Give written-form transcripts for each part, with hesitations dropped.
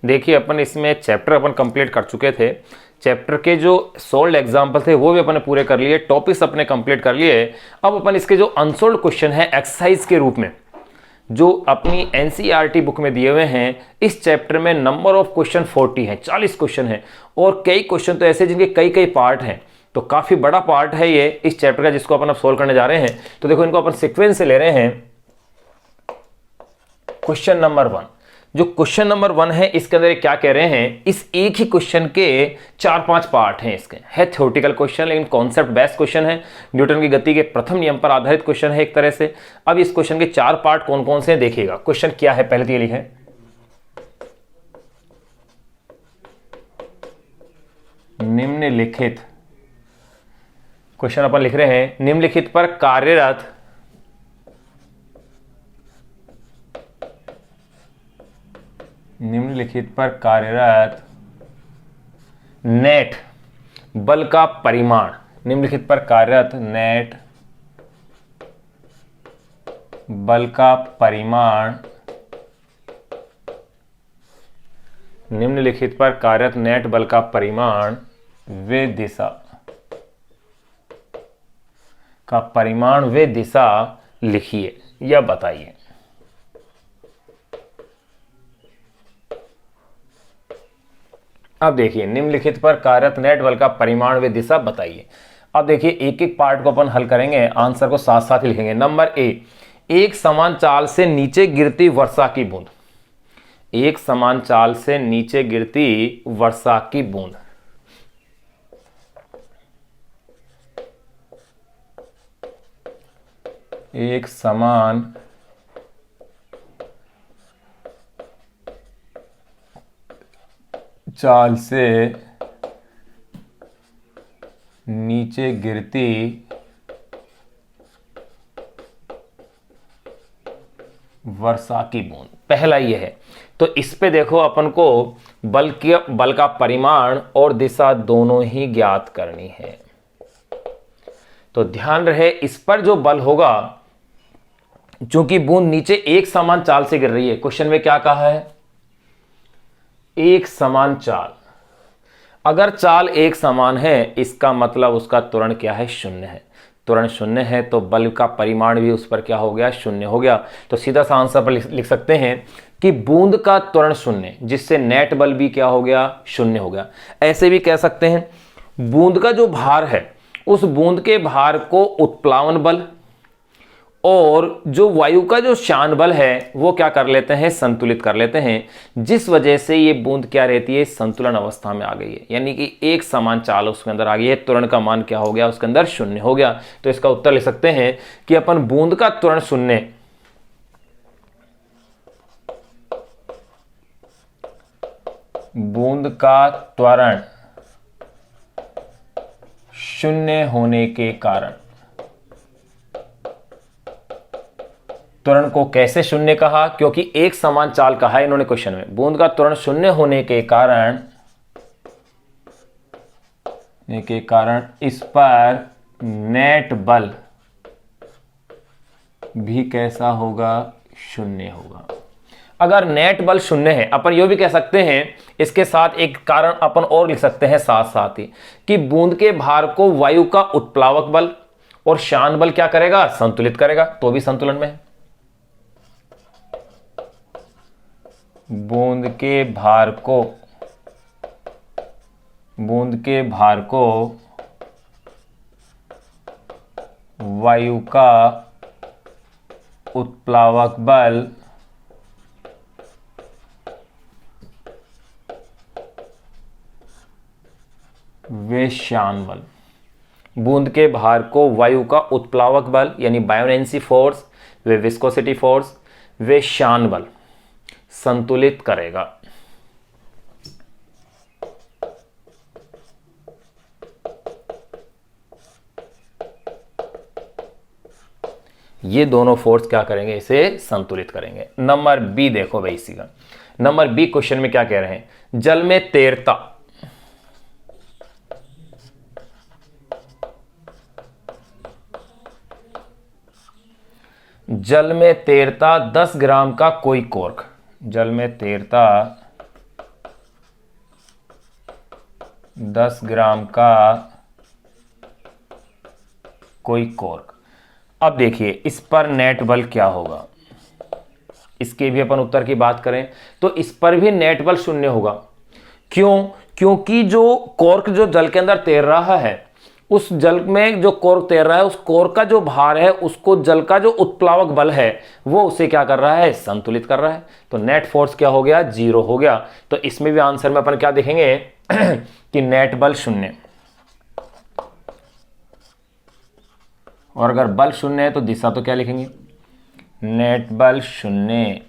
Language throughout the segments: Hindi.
देखिए अपन इसमें चैप्टर अपन कंप्लीट कर चुके थे। चैप्टर के जो सोल्ड एग्जाम्पल थे वो भी अपन ने पूरे कर लिए, टॉपिक्स अपने कंप्लीट कर लिए। अब अपन इसके जो अनसोल्ड क्वेश्चन है एक्सरसाइज के रूप में जो अपनी एनसीईआरटी बुक में दिए हुए हैं, इस चैप्टर में नंबर ऑफ क्वेश्चन 40 है, 40 क्वेश्चन है। और कई क्वेश्चन तो ऐसे जिनके कई कई पार्ट हैं, तो काफी बड़ा पार्ट है ये इस चैप्टर का जिसको अपन अब सोल्व करने जा रहे हैं। तो देखो इनको अपन सीक्वेंस से ले रहे हैं। क्वेश्चन नंबर 1, जो क्वेश्चन नंबर 1 है इसके अंदर क्या कह रहे हैं, इस एक ही क्वेश्चन के 4-5 पार्ट हैं। इसके है थ्योरेटिकल क्वेश्चन लेकिन कॉन्सेप्ट बेस्ड क्वेश्चन है, न्यूटन की गति के प्रथम नियम पर आधारित क्वेश्चन है एक तरह से। अब इस क्वेश्चन के 4 पार्ट कौन कौन से हैं देखिएगा। क्वेश्चन क्या है, पहले तो ये लिखे निम्नलिखित, क्वेश्चन अपन लिख रहे हैं निम्नलिखित पर कार्यरत नेट बल का परिमाण, निम्नलिखित पर कार्यरत नेट बल का परिमाण, निम्नलिखित पर कार्यरत नेट बल का परिमाण व दिशा का परिमाण व दिशा लिखिए या बताइए। अब देखिए निम्नलिखित पर कार्यरत नेट बल का परिमाण व दिशा बताइए। अब देखिए एक एक पार्ट को अपन हल करेंगे, आंसर को साथ साथ ही लिखेंगे। नंबर ए, एक समान चाल से नीचे गिरती वर्षा की बूंद, एक समान चाल से नीचे गिरती वर्षा की बूंद। एक समान चाल से नीचे गिरती वर्षा की बूंद, पहला ये है। तो इस पे देखो अपन को बल का परिमाण और दिशा दोनों ही ज्ञात करनी है। तो ध्यान रहे इस पर जो बल होगा, चूंकि बूंद नीचे एक समान चाल से गिर रही है, क्वेश्चन में क्या कहा है, एक समान चाल। अगर चाल एक समान है इसका मतलब उसका त्वरण क्या है, शून्य है। त्वरण शून्य है तो बल का परिमाण भी उस पर क्या हो गया, शून्य हो गया। तो सीधा सा आंसर पर लिख सकते हैं कि बूंद का त्वरण शून्य, जिससे नेट बल भी क्या हो गया, शून्य हो गया। ऐसे भी कह सकते हैं बूंद का जो भार है उस बूंद के भार को उत्प्लावन बल और जो वायु का जो शान बल है वो क्या कर लेते हैं, संतुलित कर लेते हैं, जिस वजह से ये बूंद क्या रहती है, संतुलन अवस्था में आ गई है। यानी कि एक समान चाल उसके अंदर आ गई है, त्वरण का मान क्या हो गया, उसके अंदर शून्य हो गया। तो इसका उत्तर लिख सकते हैं कि अपन बूंद का त्वरण शून्य, बूंद का त्वरण शून्य होने के कारण, त्वरण को कैसे शून्य कहा, क्योंकि एक समान चाल कहा है इन्होंने क्वेश्चन में। बूंद का त्वरण शून्य होने के कारण इस पर नेट बल भी कैसा होगा, शून्य होगा। अगर नेट बल शून्य है, अपन यो भी कह सकते हैं इसके साथ एक कारण अपन और लिख सकते हैं साथ साथ ही, कि बूंद के भार को वायु का उत्प्लावक बल और शान बल क्या करेगा, संतुलित करेगा, तो भी संतुलन में है। बूंद के भार को वायु का उत्प्लावक बल व शान बल, बूंद के भार को वायु का उत्प्लावक बल यानी बायोनेंसी फोर्स व विस्कोसिटी फोर्स व शान बल संतुलित करेगा। ये दोनों फोर्स क्या करेंगे, इसे संतुलित करेंगे। नंबर बी देखो भाई, इसी का नंबर बी क्वेश्चन में क्या कह रहे हैं, जल में तैरता जल में तैरता 10 ग्राम का कोई कॉर्क, जल में तैरता 10 ग्राम का कोई कॉर्क। अब देखिए इस पर नेट बल क्या होगा, इसके भी अपन उत्तर की बात करें तो इस पर भी नेट बल 0 होगा। क्यों? क्योंकि जो कॉर्क जो जल के अंदर तैर रहा है, उस जल में जो कॉर्क तैर रहा है, उस कॉर्क का जो भार है उसको जल का जो उत्प्लावक बल है वो उसे क्या कर रहा है, संतुलित कर रहा है। तो नेट फोर्स क्या हो गया, 0 हो गया। तो इसमें भी आंसर में अपन क्या देखेंगे कि नेट बल 0। और अगर बल 0 है तो दिशा तो क्या लिखेंगे, नेट बल 0।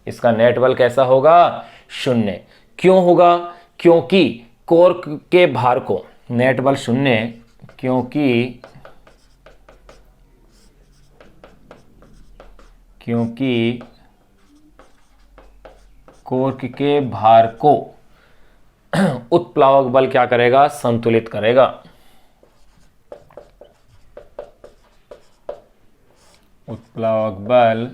इसका नेट बल कैसा होगा, 0। क्यों होगा? क्योंकि कॉर्क के भार को, नेट बल 0 क्योंकि कॉर्क के भार को उत्प्लावक बल क्या करेगा, संतुलित करेगा। उत्प्लावक बल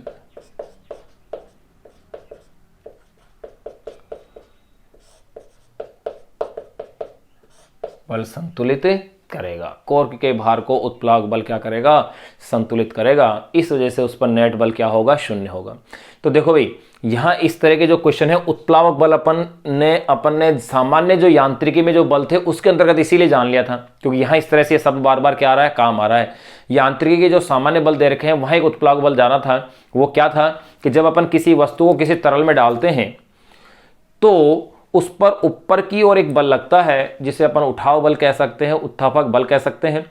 संतुलित करेगा। कॉर्क के भार को उत्प्लावक बल क्या करेगा, संतुलित करेगा। इस वजह से उस पर नेट बल क्या होगा, 0 होगा। तो देखो भाई यहां इस तरह के जो क्वेश्चन है, उत्प्लावक बल अपन ने सामान्य जो यांत्रिकी में जो बल थे उसके अंतर्गत इसीलिए जान लिया था, क्योंकि यहां इस तरह से शब्द बार बार क्या आ रहा है, काम आ रहा है। यांत्रिकी के जो सामान्य बल दे रखे हैं वहां एक उत्प्लावक बल जाना था। वो क्या था कि जब अपन किसी वस्तु को किसी तरल में डालते हैं तो उस पर ऊपर की ओर एक बल लगता है जिसे अपन उठाव बल कह सकते हैं, उत्थापक बल कह सकते हैं।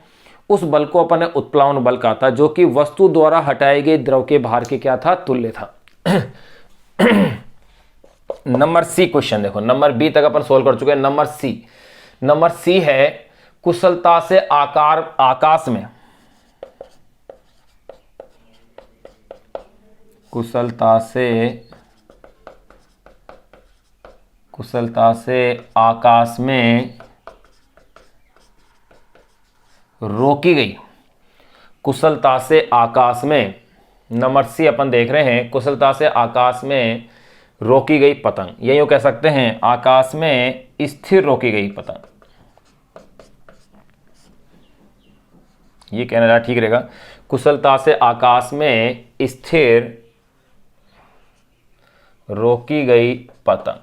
उस बल को अपन ने उत्प्लावन बल कहा था, जो कि वस्तु द्वारा हटाए गए द्रव के भार के क्या था, तुल्य था। नंबर सी क्वेश्चन देखो, नंबर बी तक अपन सोल्व कर चुके हैं। नंबर सी है कुशलता से आकाश में रोकी गई। कुशलता से आकाश में, नंबर सी अपन देख रहे हैं, कुशलता से आकाश में रोकी गई पतंग, या यूं कह सकते हैं आकाश में स्थिर रोकी गई पतंग। ये कहना ठीक रहेगा, कुशलता से आकाश में स्थिर रोकी गई पतंग।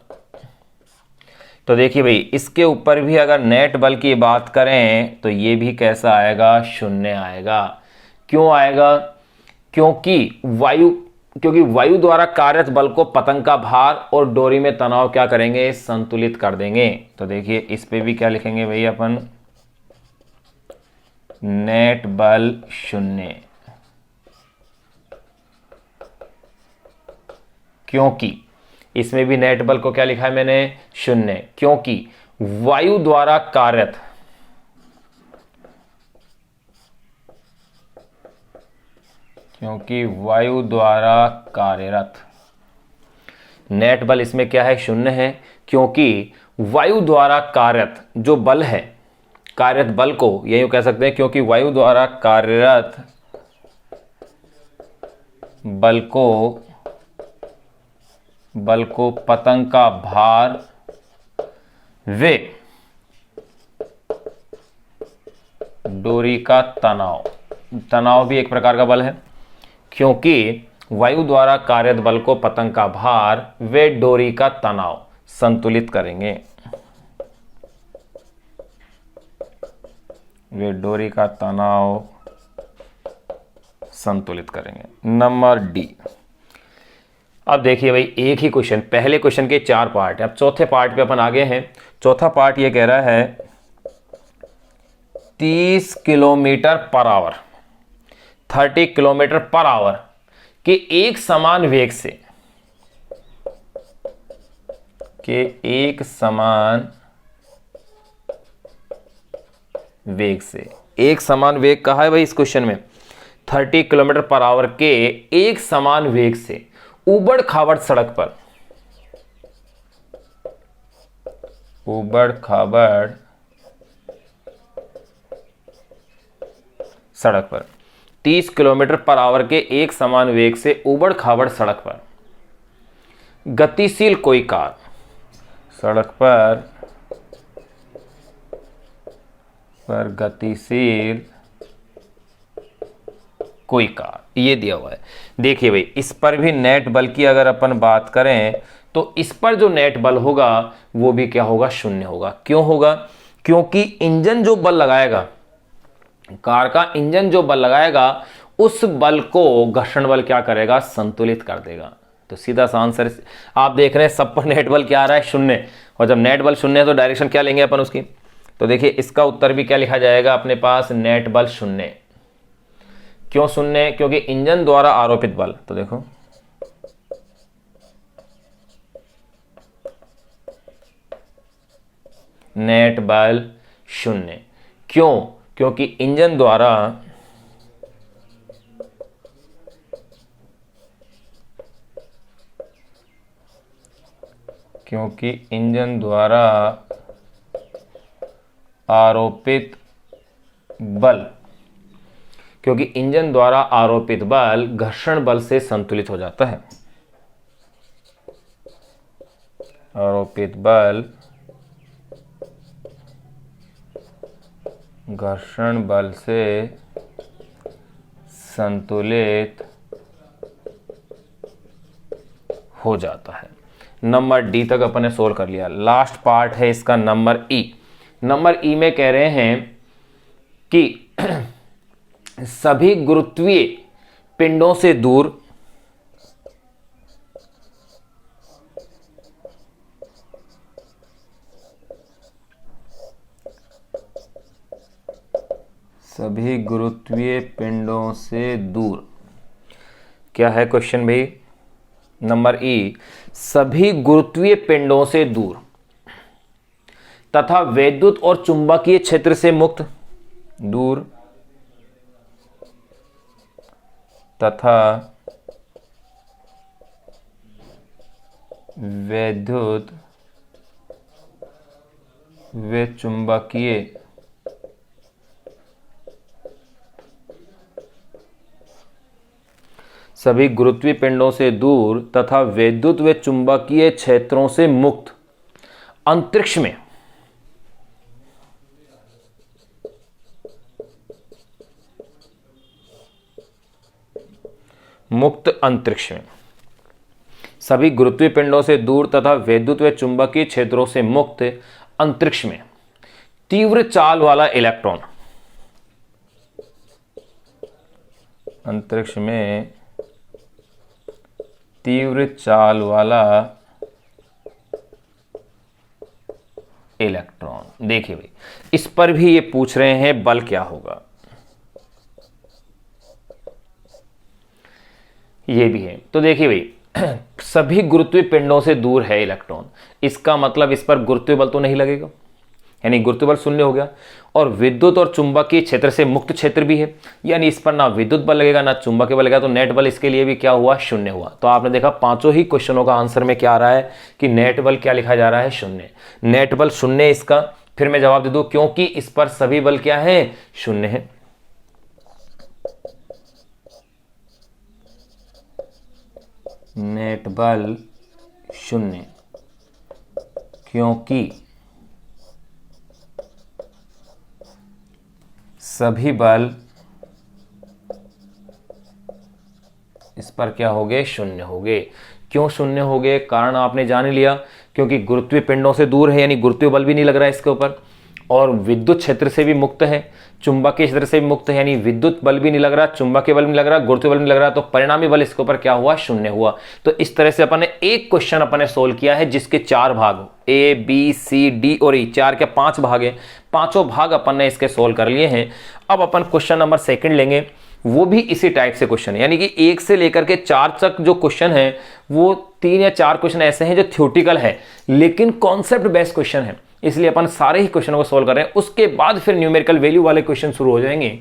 तो देखिए भाई इसके ऊपर भी अगर नेट बल की बात करें तो ये भी कैसा आएगा, 0 आएगा। क्यों आएगा? क्योंकि वायु द्वारा कार्यरत बल को पतंग का भार और डोरी में तनाव क्या करेंगे, संतुलित कर देंगे। तो देखिए इस पे भी क्या लिखेंगे भाई अपन, नेट बल 0। क्योंकि इसमें भी नेट बल को क्या लिखा है मैंने, 0। क्योंकि वायु द्वारा कार्यरत नेट बल इसमें क्या है, 0 है। क्योंकि वायु द्वारा कार्यरत जो बल है, कार्यरत बल को ये यूं कह सकते हैं, क्योंकि वायु द्वारा कार्यरत बल को पतंग का भार व डोरी का तनाव भी एक प्रकार का बल है। क्योंकि वायु द्वारा कार्यरत बल को पतंग का भार व डोरी का तनाव संतुलित करेंगे, वे डोरी का तनाव संतुलित करेंगे। Number D. अब देखिए भाई एक ही क्वेश्चन, पहले क्वेश्चन के 4 पार्ट है, अब चौथे पार्ट पे अपन आगे हैं। चौथा पार्ट ये कह रहा है 30 kilometre per hour, 30 kilometre per hour के एक समान वेग से एक समान वेग कहा है भाई इस क्वेश्चन में, 30 किलोमीटर पर आवर के एक समान वेग से उबड़ खाबड़ सड़क पर 30 किलोमीटर पर आवर के एक समान वेग से उबड़ खाबड़ सड़क पर गतिशील कोई कार, सड़क पर पर गतिशील कोई कार, ये दिया हुआ है। देखिए भाई, इस पर भी नेट बल की अगर अपन बात करें तो इस पर जो नेट बल होगा वो भी क्या होगा, शून्य होगा। क्यों होगा? क्योंकि इंजन जो बल लगाएगा, कार का इंजन जो बल लगाएगा, उस बल को घर्षण बल क्या करेगा, संतुलित कर देगा। तो सीधा सा आंसर आप देख रहे हैं, सब पर नेट बल क्या आ रहा है, शून्य। और जब नेट बल शून्य है तो डायरेक्शन क्या लेंगे अपन उसकी। तो देखिए इसका उत्तर भी क्या लिखा जाएगा अपने पास, नेट बल शून्य। क्यों शून्य? क्योंकि इंजन द्वारा आरोपित बल, तो देखो नेट बल शून्य। क्यों? क्योंकि इंजन द्वारा आरोपित बल, क्योंकि इंजन द्वारा आरोपित बल घर्षण बल से संतुलित हो जाता है। आरोपित बल घर्षण बल से संतुलित हो जाता है। नंबर डी तक अपन ने सोल्व कर लिया। लास्ट पार्ट है इसका नंबर ई। नंबर ई में कह रहे हैं कि सभी गुरुत्वीय पिंडों से दूर क्या है क्वेश्चन भाई? नंबर ई, सभी गुरुत्वीय पिंडों से दूर तथा वैद्युत और चुंबकीय क्षेत्र से मुक्त, दूर तथा वैद्युत व चुंबकीय सभी गुरुत्वीय पिंडों से दूर तथा वैद्युत व चुंबकीय क्षेत्रों से मुक्त अंतरिक्ष में सभी गुरुत्वीय पिंडों से दूर तथा वैद्युत व चुंबकीय क्षेत्रों से मुक्त अंतरिक्ष में तीव्र चाल वाला इलेक्ट्रॉन, अंतरिक्ष में तीव्र चाल वाला इलेक्ट्रॉन। देखिए भाई, इस पर भी ये पूछ रहे हैं बल क्या होगा, ये भी है। तो देखिए भाई, सभी गुरुत्वीय पिंडों से दूर है इलेक्ट्रॉन, इसका मतलब इस पर गुरुत्वीय बल तो नहीं लगेगा, यानी गुरुत्वीय बल शून्य हो गया। और विद्युत और चुंबकीय क्षेत्र से मुक्त क्षेत्र भी है, यानी इस पर ना विद्युत बल लगेगा ना चुंबकीय बल लगेगा, तो नेट बल इसके लिए भी क्या हुआ, शून्य हुआ। तो आपने देखा पांचों ही क्वेश्चनों का आंसर में क्या आ रहा है कि नेट बल क्या लिखा जा रहा है, शून्य। नेट बल शून्य इसका। फिर मैं जवाब दे दूं, क्योंकि इस पर सभी बल क्या है, शून्य है। नेट बल शून्य क्योंकि सभी बल इस पर क्या हो गए, शून्य हो गए। क्यों शून्य हो गए, कारण आपने जान लिया, क्योंकि गुरुत्वीय पिंडों से दूर है, यानी गुरुत्वीय बल भी नहीं लग रहा है इसके ऊपर, और विद्युत क्षेत्र से भी मुक्त है, चुंबकीय क्षेत्र से भी मुक्त है, यानी विद्युत बल भी नहीं लग रहा, चुंबकीय बल भी नहीं लग रहा, गुरुत्वीय बल भी नहीं लग रहा, तो परिणामी बल इसके ऊपर क्या हुआ, शून्य हुआ। तो इस तरह से अपन ने एक क्वेश्चन अपन ने सोल्व किया है जिसके 4 भाग, ए बी सी डी और ई, 4 के 5 भाग है, पांचों भाग अपन ने इसके सोल्व कर लिए हैं। अब अपन क्वेश्चन नंबर 2 लेंगे, वो भी इसी टाइप से क्वेश्चन है, यानी कि 1 से लेकर के 4 तक जो क्वेश्चन है वो 3 या 4 क्वेश्चन ऐसे हैं जो थ्योरेटिकल है लेकिन कॉन्सेप्ट बेस्ड क्वेश्चन है, इसलिए अपन सारे ही क्वेश्चनों को सोल्व कर रहे हैं। उसके बाद फिर न्यूमेरिकल वैल्यू वाले क्वेश्चन शुरू हो जाएंगे।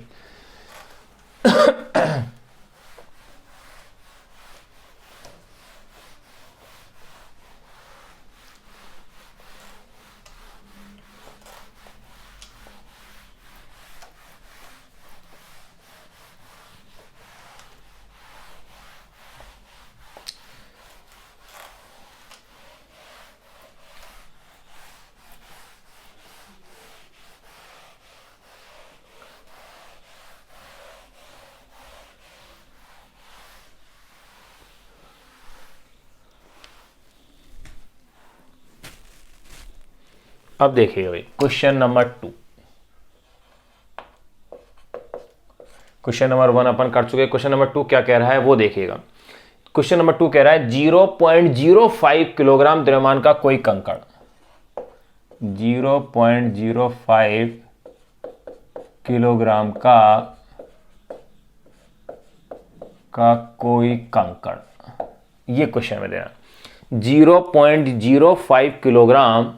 अब देखिए भाई क्वेश्चन नंबर 2। क्वेश्चन नंबर 1 अपन कर चुके, क्वेश्चन नंबर 2 क्या कह रहा है वो देखिएगा। क्वेश्चन नंबर 2 कह रहा है 0.05 किलोग्राम द्रव्यमान का कोई कंकड़, 0.05 किलोग्राम का कोई कंकड़, ये क्वेश्चन में देना। 0.05 किलोग्राम,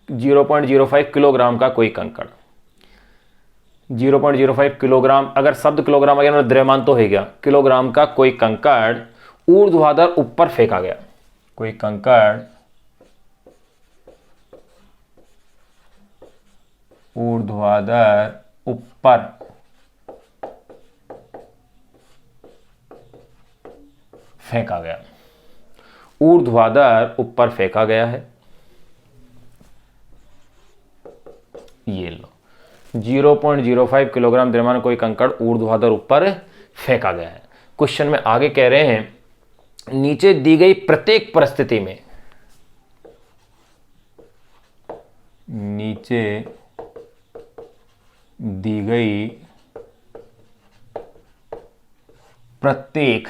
0.05 किलोग्राम का कोई कंकड़, 0.05 किलोग्राम, अगर शब्द किलोग्राम आ गया मतलब द्रव्यमान तो हो गया, किलोग्राम का कोई कंकड़ ऊर्ध्वाधर ऊपर फेंका गया, कोई कंकड़ ऊर्ध्वाधर ऊपर फेंका गया, ऊर्ध्वाधर ऊपर फेंका गया है। ये लो 0.05 किलोग्राम द्रव्यमान कोई कंकड़ ऊर्ध्वाधर ऊपर फेंका गया है। क्वेश्चन में आगे कह रहे हैं नीचे दी गई प्रत्येक परिस्थिति में, नीचे दी गई प्रत्येक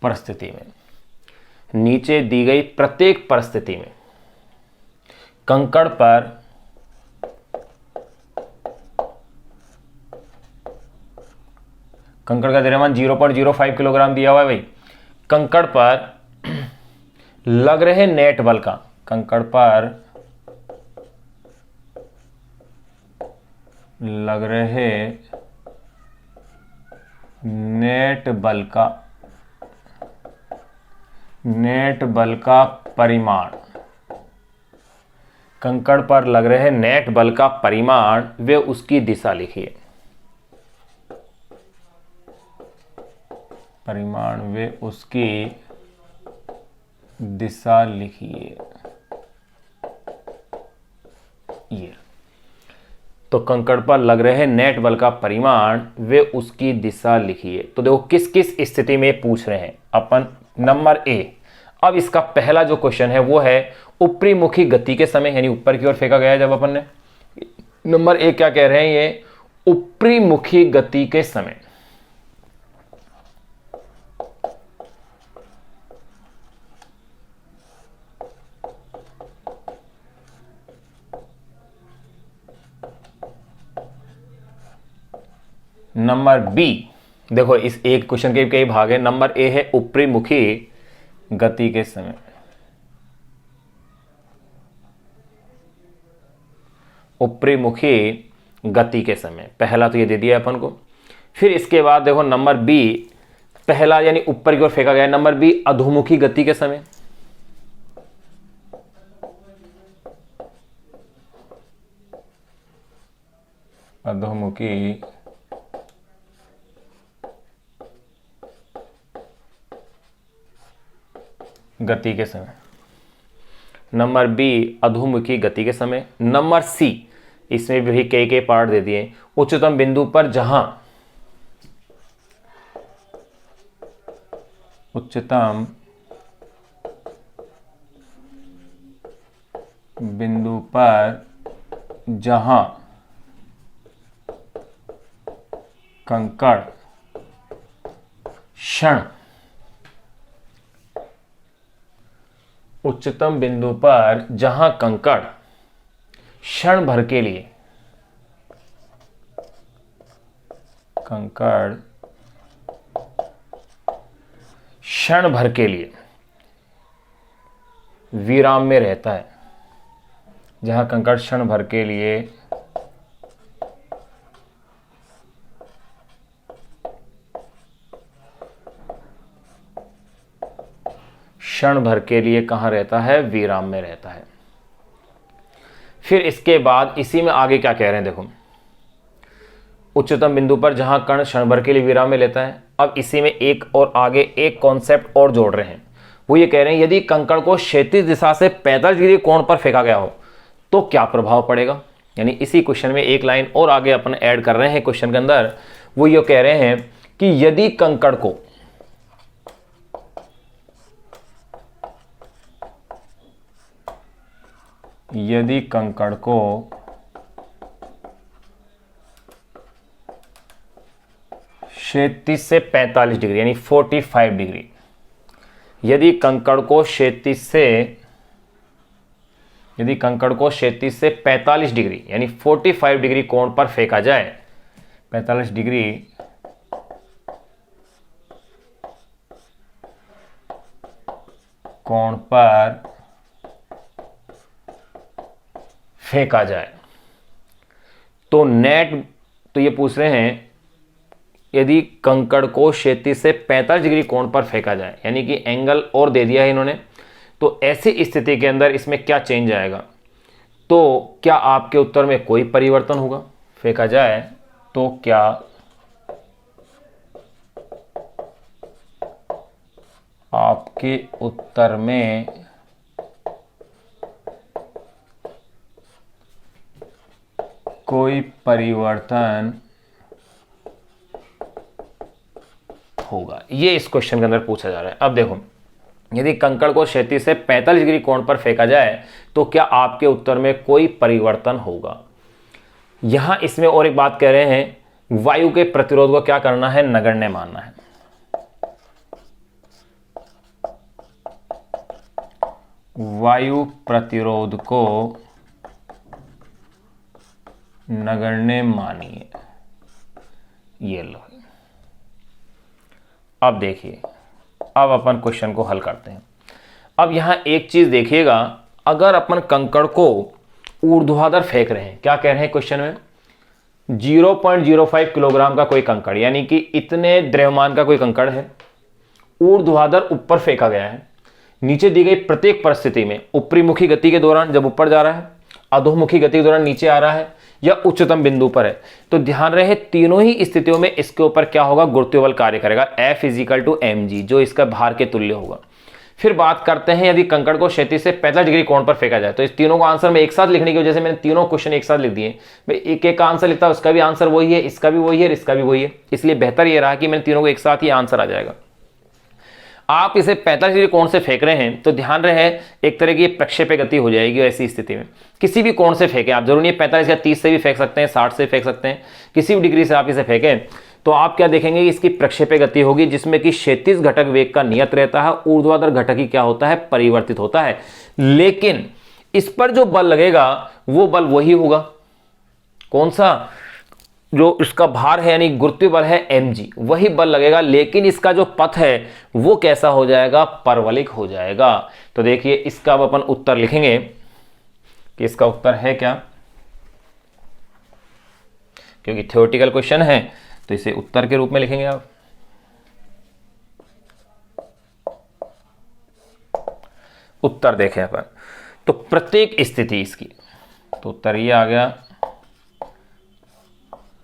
परिस्थिति में, नीचे दी गई प्रत्येक परिस्थिति में कंकड़ पर कंकड़ का द्रव्यमान 0.05 किलोग्राम दिया हुआ है भाई। कंकड़ पर लग रहे नेट बल का, कंकड़ पर लग रहे नेट बल का परिमाण, कंकड़ पर लग रहे नेट बल का परिमाण वे उसकी दिशा लिखिए, परिमाण वे उसकी दिशा लिखिए। ये तो कंकड़ पर लग रहे नेट बल का परिमाण वे उसकी दिशा लिखिए। तो देखो किस किस स्थिति में पूछ रहे हैं अपन। नंबर ए, अब इसका पहला जो क्वेश्चन है वो है ऊपरी मुखी गति के समय, यानी ऊपर की ओर फेंका गया है जब अपन ने। नंबर ए क्या कह रहे हैं, ये ऊपरी मुखी गति के समय। नंबर बी, देखो इस एक क्वेश्चन के कई भाग है। नंबर ए है ऊपरी मुखी गति के समय, ऊपरी मुखी गति के समय, पहला तो ये दे दिया अपन को। फिर इसके बाद देखो नंबर बी, पहला यानी ऊपर की ओर फेंका गया। नंबर बी अधोमुखी गति के समय, अधोमुखी गति के समय। नंबर बी अधोमुखी गति के समय। नंबर सी, इसमें भी कई पार्ट दे दिए। उच्चतम बिंदु पर जहां, उच्चतम बिंदु पर जहां कंकड़ क्षण, उच्चतम बिंदु पर जहां कंकड़ क्षण भर के लिए, कंकड़ क्षण भर के लिए विराम में रहता है, जहां कंकड़ क्षण भर के लिए कहां रहता है, विराम में रहता है। फिर इसके बाद इसी में आगे क्या कह रहे हैं, देखो उच्चतम बिंदु पर जहां कण क्षण भर के लिए विराम में लेता है। अब इसी में एक और आगे एक कॉन्सेप्ट और जोड़ रहे हैं। वो ये कह रहे हैं यदि कंकड़ को क्षैतिज दिशा से 45 डिग्री कोण पर फेंका गया हो तो क्या प्रभाव पड़ेगा। यानी इसी क्वेश्चन में एक लाइन और आगे अपन ऐड कर रहे हैं क्वेश्चन के अंदर। वो ये कह रहे हैं कि यदि कंकड़ को क्षैतिज से 45 डिग्री यानी 45 डिग्री, यदि कंकड़ को क्षैतिज से 45 डिग्री यानी 45 डिग्री कोण पर फेंका जाए, 45 डिग्री कोण पर फेंका जाए, तो ये पूछ रहे हैं यदि कंकड़ को क्षैतिज से 45 डिग्री कोण पर फेंका जाए, यानी कि एंगल और दे दिया है इन्होंने, तो ऐसी स्थिति के अंदर इसमें क्या चेंज आएगा। तो क्या आपके उत्तर में कोई परिवर्तन होगा, फेंका जाए तो क्या आपके उत्तर में कोई परिवर्तन होगा, ये इस क्वेश्चन के अंदर पूछा जा रहा है। अब देखो, यदि कंकड़ को क्षैतिज से 45 डिग्री कोण पर फेंका जाए तो क्या आपके उत्तर में कोई परिवर्तन होगा। यहां इसमें और एक बात कह रहे हैं, वायु के प्रतिरोध को क्या करना है, नगण्य मानना है। वायु प्रतिरोध को नगण्य मानिए। ये लो, अब देखिए, अब अपन क्वेश्चन को हल करते हैं। अब यहां एक चीज देखिएगा, अगर अपन कंकड़ को ऊर्ध्वाधर फेंक रहे हैं, क्या कह रहे हैं क्वेश्चन में, 0.05 किलोग्राम का कोई कंकड़ यानी कि इतने द्रव्यमान का कोई कंकड़ है, ऊर्ध्वाधर ऊपर फेंका गया है। नीचे दी गई प्रत्येक परिस्थिति में ऊपरी मुखी गति के दौरान जब ऊपर जा रहा है, अधोमुखी गति के दौरान नीचे आ रहा है, या उच्चतम बिंदु पर है, तो ध्यान रहे तीनों ही स्थितियों में इसके ऊपर क्या होगा, गुरुत्वीय बल कार्य करेगा, F = mg, जो इसका भार के तुल्य होगा। फिर बात करते हैं यदि कंकड़ को क्षैतिज से 45 डिग्री कोण पर फेंका जाए, तो इस तीनों को आंसर में एक साथ लिखने की वजह से मैंने तीनों क्वेश्चन एक साथ लिख दिए। भाई एक एक का आंसर लिखता है, उसका भी आंसर वही है, इसका भी वही है, इसका भी वही है, इसलिए बेहतर ये रहा कि मैंने तीनों को एक साथ ही आंसर आ जाएगा। आप इसे 45 डिग्री कोण से फेंक रहे हैं तो ध्यान रहे एक तरह की प्रक्षेपी गति हो जाएगी। ऐसी स्थिति में किसी भी कोण से फेंकें आप, जरूरी नहीं 45 या 30 से भी फेंक सकते हैं, 60 से फेंक सकते हैं, किसी भी डिग्री से आप इसे फेंकें तो आप क्या देखेंगे कि इसकी प्रक्षेपी गति होगी, जिसमें कि क्षैतिज घटक वेग का नियत रहता है, ऊर्ध्वाधर घटक ही क्या होता है, परिवर्तित होता है। लेकिन इस पर जो बल लगेगा वो बल वही होगा, कौन सा, जो इसका भार है यानी गुरुत्वीय बल है mg, वही बल लगेगा, लेकिन इसका जो पथ है वो कैसा हो जाएगा, परवलिक हो जाएगा। तो देखिए इसका अब अपन उत्तर लिखेंगे कि इसका उत्तर है क्या, क्योंकि थ्योरेटिकल क्वेश्चन है तो इसे उत्तर के रूप में लिखेंगे आप। उत्तर देखें अपन, तो प्रत्येक स्थिति इसकी, तो उत्तर ये आ गया,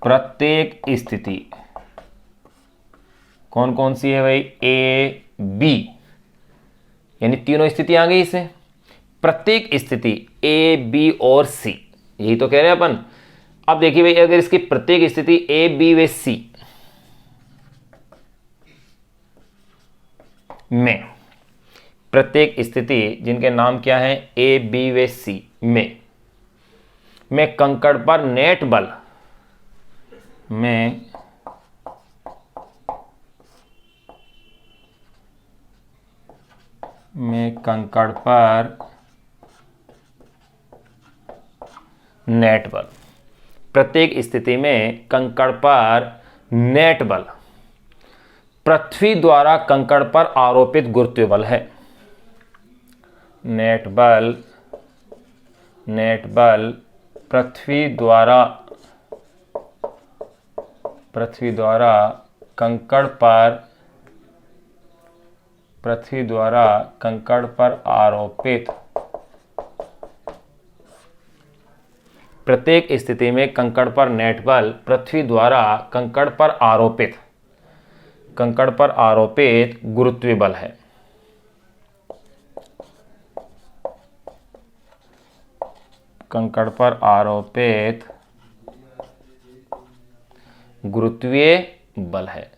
प्रत्येक स्थिति कौन कौन सी है भाई, ए बी, यानी तीनों स्थिति आ गई इसे, प्रत्येक स्थिति ए बी और सी, यही तो कह रहे हैं अपन। अब देखिए भाई, अगर इसकी प्रत्येक स्थिति ए बी व सी में, प्रत्येक स्थिति जिनके नाम क्या है, ए बी व सी में कंकड़ पर नेट बल में कंकड़ पर नेट बल, प्रत्येक स्थिति में कंकड़ पर नेट बल पृथ्वी द्वारा कंकड़ पर आरोपित गुरुत्वीय बल है। नेट बल पृथ्वी द्वारा कंकड़ पर आरोपित, प्रत्येक स्थिति में कंकड़ पर नेट बल पृथ्वी द्वारा कंकड़ पर आरोपित गुरुत्वीय बल है। कंकड़ पर आरोपित गुरुत्वीय बल है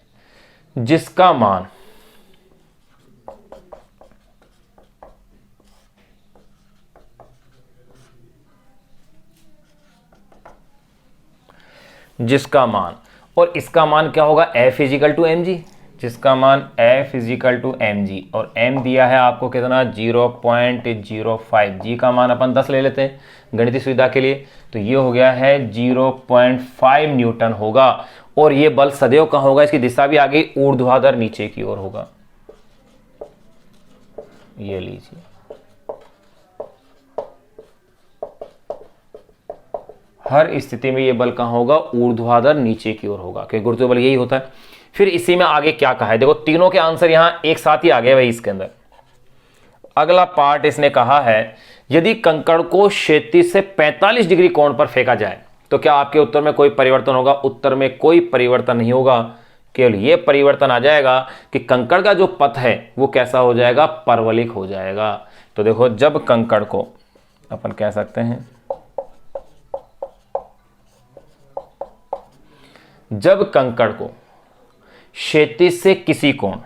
जिसका मान और इसका मान क्या होगा, F equal to M G, जिसका मान F equal to M G, और m दिया है आपको कितना 0.05, g का मान अपन 10 ले लेते हैं गणितीय सुविधा के लिए, तो ये हो गया है 0.5 न्यूटन होगा। और ये बल सदैव कहाँ होगा, इसकी दिशा भी आगे ऊर्ध्वाधर नीचे की ओर होगा। ये लीजिए, हर स्थिति में ये बल कहाँ होगा, ऊर्ध्वाधर नीचे की ओर होगा, क्योंकि गुरुत्वीय बल यही होता है। फिर इसी में आगे क्या कहा है, देखो तीनों के आंसर यहां एक साथ ही आ गए भाई इसके अंदर। अगला पार्ट इसने कहा है यदि कंकड़ को क्षैतिज से 45 डिग्री कोण पर फेंका जाए तो क्या आपके उत्तर में कोई परिवर्तन होगा। उत्तर में कोई परिवर्तन नहीं होगा, केवल यह परिवर्तन आ जाएगा कि कंकड़ का जो पथ है वो कैसा हो जाएगा, परवलिक हो जाएगा। तो देखो जब कंकड़ को अपन कह सकते हैं, जब कंकड़ को क्षैतिज से किसी कोण,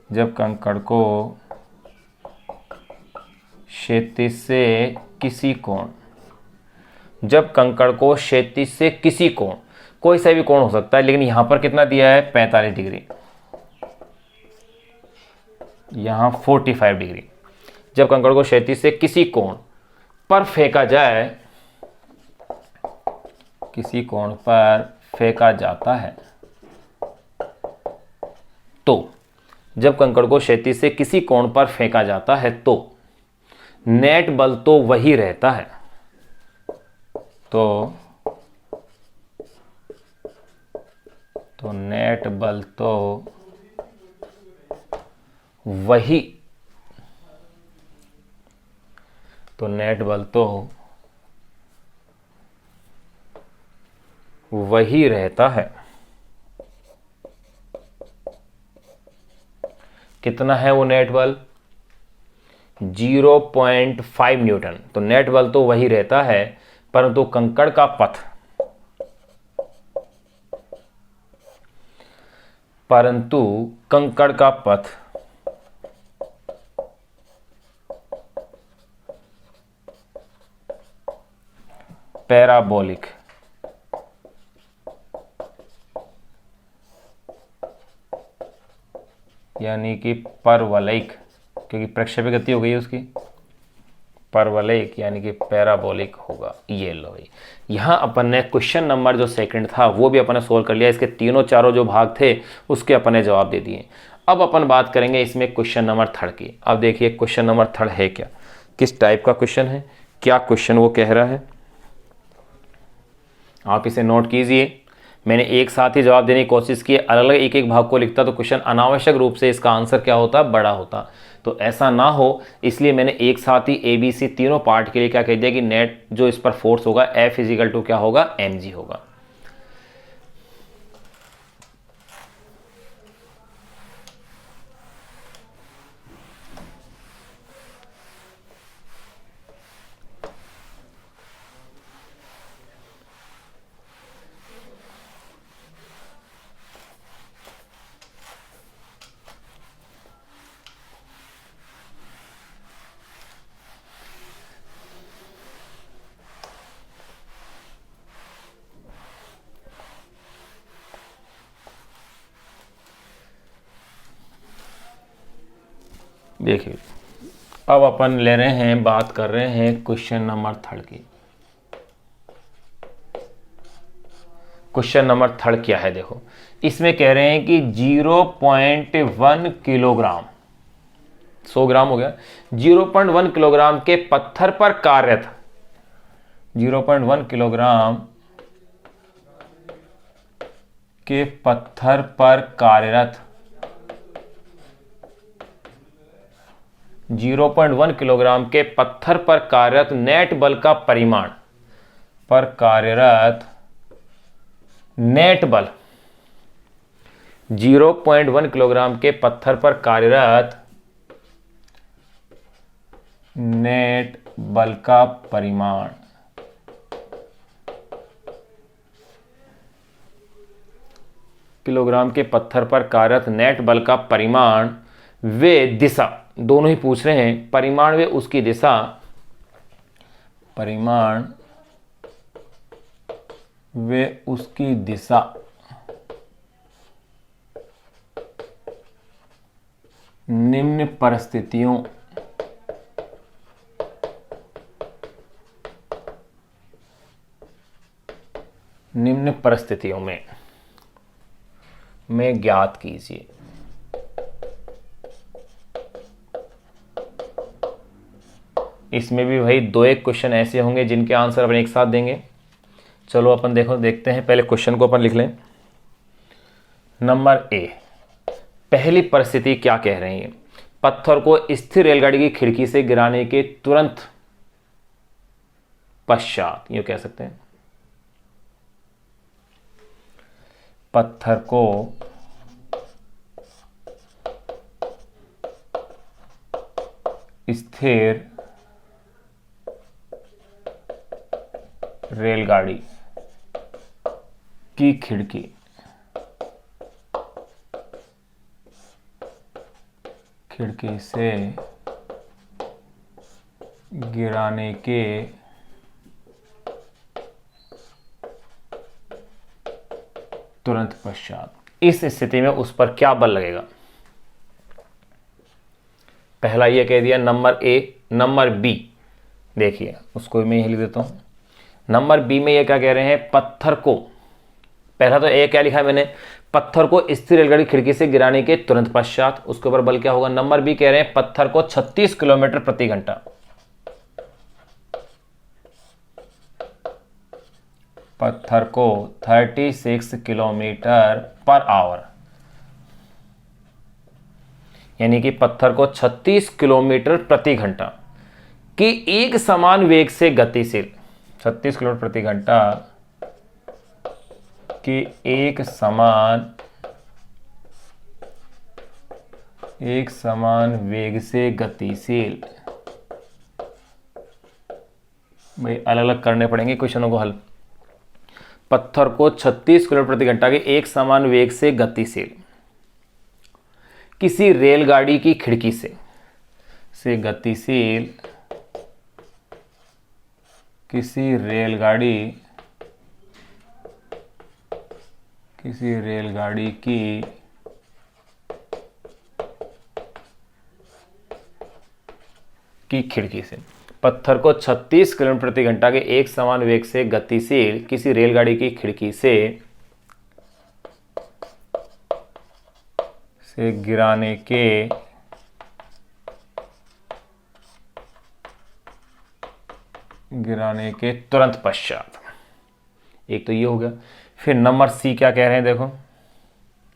जब कंकड़ को क्षैतिज से किसी कोण, जब कंकड़ को क्षैतिज से किसी कोण, कोई सा भी कोण हो सकता है, लेकिन यहां पर कितना दिया है 45 डिग्री, यहां 45 डिग्री, जब कंकड़ को क्षैतिज से किसी कोण पर फेंका जाए, किसी कोण पर फेंका जाता है, तो जब कंकड़ को क्षैतिज से किसी कोण पर फेंका जाता है तो नेट बल तो वही रहता है, तो नेट बल तो वही, तो नेट बल तो वही रहता है। कितना है वो नेट बल, 0.5 न्यूटन। तो नेट बल तो वही रहता है, परंतु कंकड़ का पथ, परंतु कंकड़ का पथ पैराबोलिक, यानी कि परवलयिक, क्योंकि प्रक्षेपी गति हो गई है उसकी, परवलयिक यानी कि पैराबोलिक होगा। ये लो भाई, यहाँ अपन ने क्वेश्चन नंबर जो सेकंड था वो भी अपन ने सोल्व कर लिया, इसके तीनों चारों जो भाग थे उसके अपन ने जवाब दे दिए। अब अपन बात करेंगे इसमें क्वेश्चन नंबर थर्ड की। अब देखिए क्वेश्चन नंबर थर्ड है क्या, किस टाइप का क्वेश्चन है, क्या क्वेश्चन वो कह रहा है, आप इसे नोट कीजिए। मैंने एक साथ ही जवाब देने की कोशिश की, अलग अलग एक एक भाग को लिखता तो क्वेश्चन अनावश्यक रूप से इसका आंसर क्या होता, बड़ा होता। तो ऐसा ना हो इसलिए मैंने एक साथ ही ABC तीनों पार्ट के लिए क्या कह दिया कि नेट जो इस पर फोर्स होगा F इजिकल टू क्या होगा, mg होगा। देखिए अब अपन ले रहे हैं, बात कर रहे हैं क्वेश्चन नंबर थर्ड की। क्वेश्चन नंबर थर्ड क्या है, देखो इसमें कह रहे हैं कि 0.1 किलोग्राम, 100 ग्राम हो गया, 0.1 किलोग्राम के पत्थर पर कार्यरत, 0.1 किलोग्राम के पत्थर पर कार्यरत 0.1 किलोग्राम के पत्थर पर कार्यरत नेट बल का परिमाण, पर कार्यरत नेट बल, 0.1 किलोग्राम के पत्थर पर कार्यरत नेट बल का परिमाण किलोग्राम के पत्थर पर कार्यरत नेट बल का परिमाण वे दिशा, दोनों ही पूछ रहे हैं, परिमाण वे उसकी दिशा, परिमाण वे उसकी दिशा निम्न परिस्थितियों में ज्ञात कीजिए। इसमें भी भाई दो एक क्वेश्चन ऐसे होंगे जिनके आंसर अपन एक साथ देंगे। चलो अपन देखते हैं, पहले क्वेश्चन को अपन लिख लें। नंबर ए, पहली परिस्थिति क्या कह रही है? पत्थर को स्थिर रेलगाड़ी की खिड़की से गिराने के तुरंत पश्चात, यूं कह सकते हैं, पत्थर को स्थिर रेलगाड़ी की खिड़की से गिराने के तुरंत पश्चात इस स्थिति में उस पर क्या बल लगेगा? पहला ये कह दिया नंबर ए। नंबर बी देखिए, उसको मैं यही लिख देता हूं। नंबर बी में ये क्या कह रहे हैं? पत्थर को, पहला तो ए क्या लिखा है मैंने, पत्थर को स्थिर रेलगाड़ी खिड़की से गिराने के तुरंत पश्चात उसके ऊपर बल क्या होगा। नंबर बी कह रहे हैं पत्थर को 36 किलोमीटर प्रति घंटा, पत्थर को 36 किलोमीटर पर आवर, यानी कि पत्थर को 36 किलोमीटर प्रति घंटा की एक समान वेग से गतिशील, 36 किलोमीटर प्रति घंटा की एक समान वेग से गतिशील, भाई अलग अलग करने पड़ेंगे क्वेश्चनों को हल। पत्थर को 36 किलोमीटर प्रति घंटा के एक समान वेग से गतिशील किसी रेलगाड़ी की खिड़की से गतिशील किसी रेलगाड़ी की खिड़की से, पत्थर को 36 किलोमीटर प्रति घंटा के एक समान वेग से गतिशील किसी रेलगाड़ी की खिड़की से गिराने के तुरंत पश्चात, एक तो ये हो गया। फिर नंबर सी क्या कह रहे हैं देखो,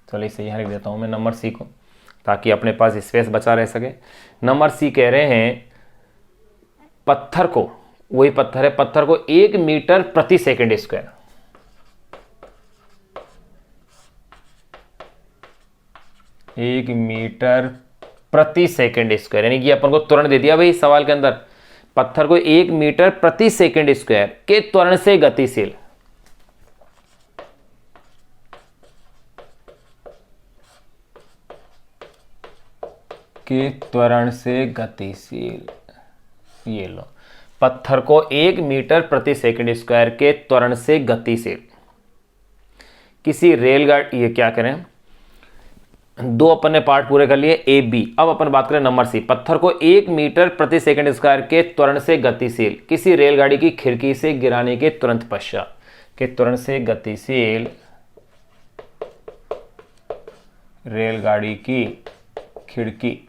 चलिए इसे यहां लिख देता हूं मैं नंबर सी को, ताकि अपने पास स्पेस बचा रह सके। नंबर सी कह रहे हैं पत्थर को, वही पत्थर है, पत्थर को 1 मीटर प्रति सेकंड स्क्वायर, 1 मीटर प्रति सेकंड स्क्वायर, यानी कि अपन को त्वरण दे दिया भाई सवाल के अंदर, पत्थर को 1 मीटर प्रति सेकंड स्क्वायर के त्वरण से गतिशील, ये लो, पत्थर को 1 मीटर प्रति सेकंड स्क्वायर के त्वरण से गतिशील किसी रेलगाड़ी, ये क्या करें, दो अपन ने पार्ट पूरे कर लिए ए बी। अब अपन बात करें नंबर सी, पत्थर को 1 मीटर प्रति सेकंड स्क्वायर के त्वरण से गतिशील किसी रेलगाड़ी की खिड़की से गिराने के तुरंत पश्चात, के त्वरण से गतिशील रेलगाड़ी की खिड़की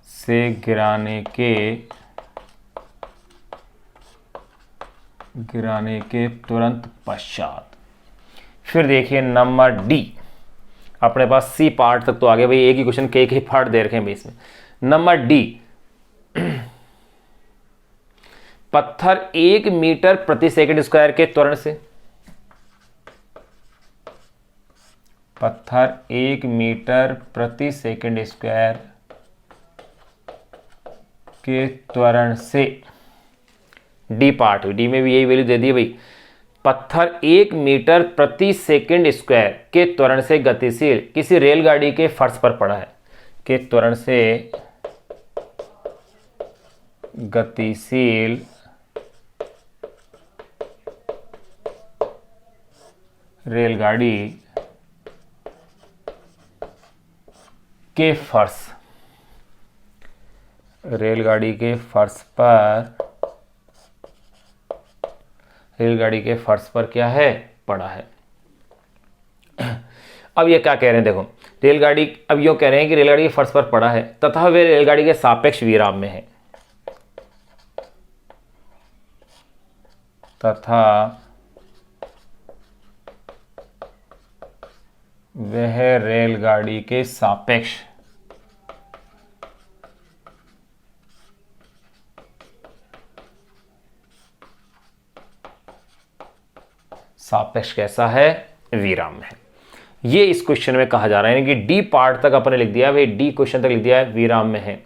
से गिराने के तुरंत पश्चात। फिर देखिए नंबर डी, अपने पास सी पार्ट तक तो आ गया भाई, एक ही क्वेश्चन के एक ही पार्ट दे रखे हैं इसमें। नंबर डी, पत्थर 1 मीटर प्रति सेकंड स्क्वायर के त्वरण से, पत्थर 1 मीटर प्रति सेकंड स्क्वायर के त्वरण से, डी पार्ट, डी में भी यही वैल्यू दे दी भाई, पत्थर 1 मीटर प्रति सेकंड स्क्वायर के त्वरण से गतिशील किसी रेलगाड़ी के फर्श पर पड़ा है, के त्वरण से गतिशील रेलगाड़ी के फर्श, रेलगाड़ी के फर्श पर, रेलगाड़ी के फर्श पर क्या है, पड़ा है। अब ये क्या कह रहे हैं, देखो रेलगाड़ी, अब यो कह रहे हैं कि रेलगाड़ी के फर्श पर पड़ा है तथा वे रेलगाड़ी के सापेक्ष विराम में है, तथा वह रेलगाड़ी के सापेक्ष कैसा है, विराम में है। ये इस क्वेश्चन में कहा जा रहा है कि डी पार्ट तक अपने लिख दिया है भाई, डी क्वेश्चन तक लिख दिया है, विराम में है।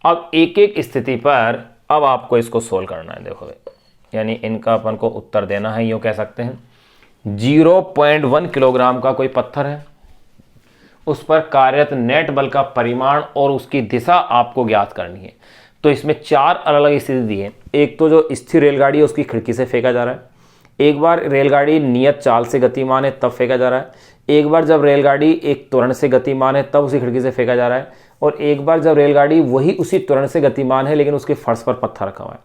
अब एक एक स्थिति पर अब आपको इसको सोल्व करना है, देखो भाई, यानी इनका अपन को उत्तर देना है। यूँ कह सकते हैं 0.1 किलोग्राम का कोई पत्थर है, उस पर कार्यरत नेट बल का परिमाण और उसकी दिशा आपको ज्ञात करनी है। तो इसमें 4 अलग अलग स्थिति दी है। एक तो जो स्थिर रेलगाड़ी है उसकी खिड़की से फेंका जा रहा है, एक बार रेलगाड़ी नियत चाल से गतिमान है तब फेंका जा रहा है, एक बार जब रेलगाड़ी एक त्वरण से गतिमान है तब उसी खिड़की से फेंका जा रहा है, और एक बार जब रेलगाड़ी वही उसी त्वरण से गतिमान है लेकिन उसके फर्श पर पत्थर रखा हुआ है।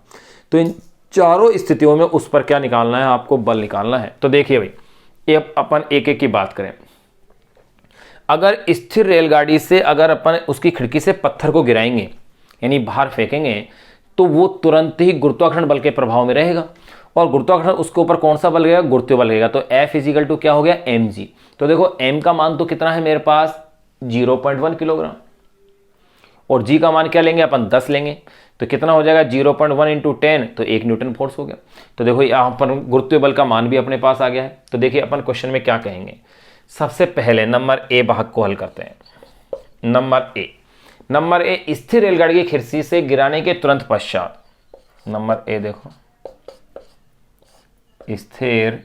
तो इन चारों स्थितियों में उस पर क्या निकालना है, आपको बल निकालना है। तो देखिए भाई, ये अपन एक एक की बात करें। अगर स्थिर रेलगाड़ी से अगर अपन उसकी खिड़की से पत्थर को गिराएंगे यानी बाहर फेंकेंगे तो वो तुरंत ही गुरुत्वाकर्षण बल के प्रभाव में रहेगा, और गुरुत्वाकर्षण उसके ऊपर कौन सा बल रहेगा, गुरुत्वीय बल रहेगा। तो F इजिकल टू क्या हो गया, mg। तो देखो m का मान तो कितना है मेरे पास 0.1 किलोग्राम, और g का मान क्या लेंगे अपन 10 लेंगे, तो कितना हो जाएगा 0.1 इंटू 10, तो 1 न्यूटन फोर्स हो गया। तो देखो यहाँ पर गुरुत्वीय बल का मान भी अपने पास आ गया है। तो देखिए अपन क्वेश्चन में क्या कहेंगे, सबसे पहले नंबर ए भाग को हल करते हैं। नंबर ए स्थिर रेलगाड़ी की खिड़की से गिराने के तुरंत पश्चात, नंबर ए देखो, स्थिर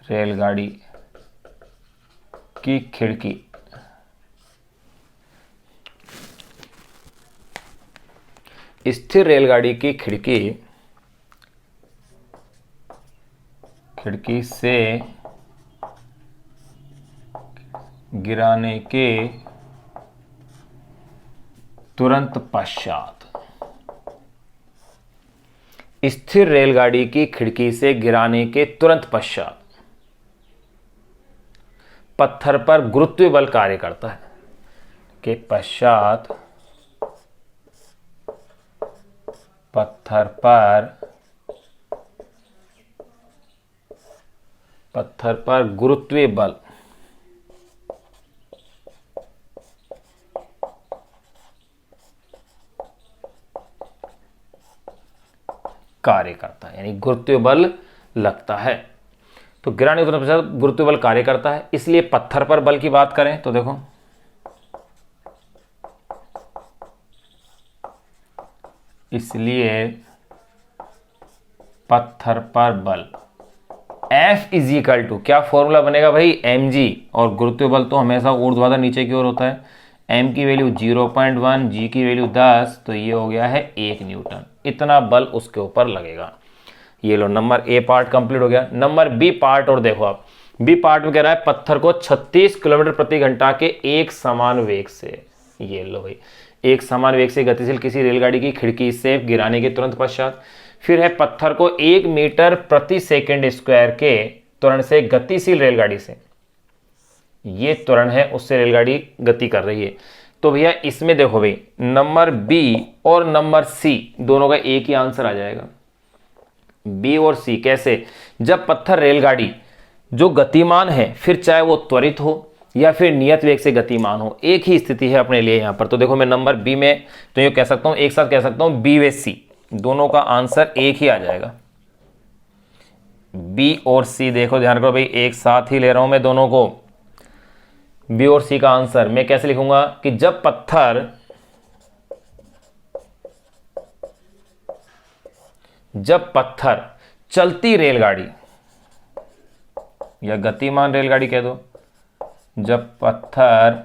रेलगाड़ी की खिड़की से गिराने के तुरंत पश्चात, स्थिर रेलगाड़ी की खिड़की से गिराने के तुरंत पश्चात पत्थर पर गुरुत्वीय बल कार्य करता है, के पश्चात पत्थर पर गुरुत्वीय बल कार्य करता है, यानी गुरुत्वीय बल लगता है। तो गिराने के तुरंत पश्चात गुरुत्वीय बल कार्य करता है, इसलिए पत्थर पर बल की बात करें तो देखो इसलिए पत्थर पर बल F इजिकल टू क्या फॉर्मूला बनेगा भाई, mg, और गुरुत्वीय बल तो हमेशा ऊर्ध्वाधर नीचे की ओर होता है। m की वैल्यू 0.1, g की वैल्यू 10, तो ये हो गया है 1 न्यूटन। इतना बल उसके ऊपर लगेगा। ये लो नंबर ए पार्ट कंप्लीट हो गया। नंबर बी पार्ट, और देखो आप बी पार्ट में कह रहा है पत्थर को 36 किलोमीटर प्रति घंटा के एक समान वेग से, ये लो भाई, एक समान वेग से गतिशील किसी रेलगाड़ी की खिड़की से गिराने के तुरंत पश्चात, फिर है पत्थर को 1 मीटर प्रति सेकंड स्क्वायर के त्वरण से गतिशील रेलगाड़ी से, ये त्वरण है उससे रेलगाड़ी गति कर रही है। तो भैया इसमें देखो भाई नंबर बी और नंबर सी दोनों का एक ही आंसर आ जाएगा। बी और सी कैसे, जब पत्थर रेलगाड़ी जो गतिमान है, फिर चाहे वो त्वरित हो या फिर नियत वेग से गतिमान हो, एक ही स्थिति है अपने लिए यहाँ पर। तो देखो मैं नंबर बी में तो ये कह सकता हूँ, एक साथ कह सकता हूँ बी व सी दोनों का आंसर एक ही आ जाएगा। बी और सी देखो, ध्यान करो भाई, एक साथ ही ले रहा हूं मैं दोनों को। बी और सी का आंसर मैं कैसे लिखूंगा कि जब पत्थर चलती रेलगाड़ी या गतिमान रेलगाड़ी कह दो, जब पत्थर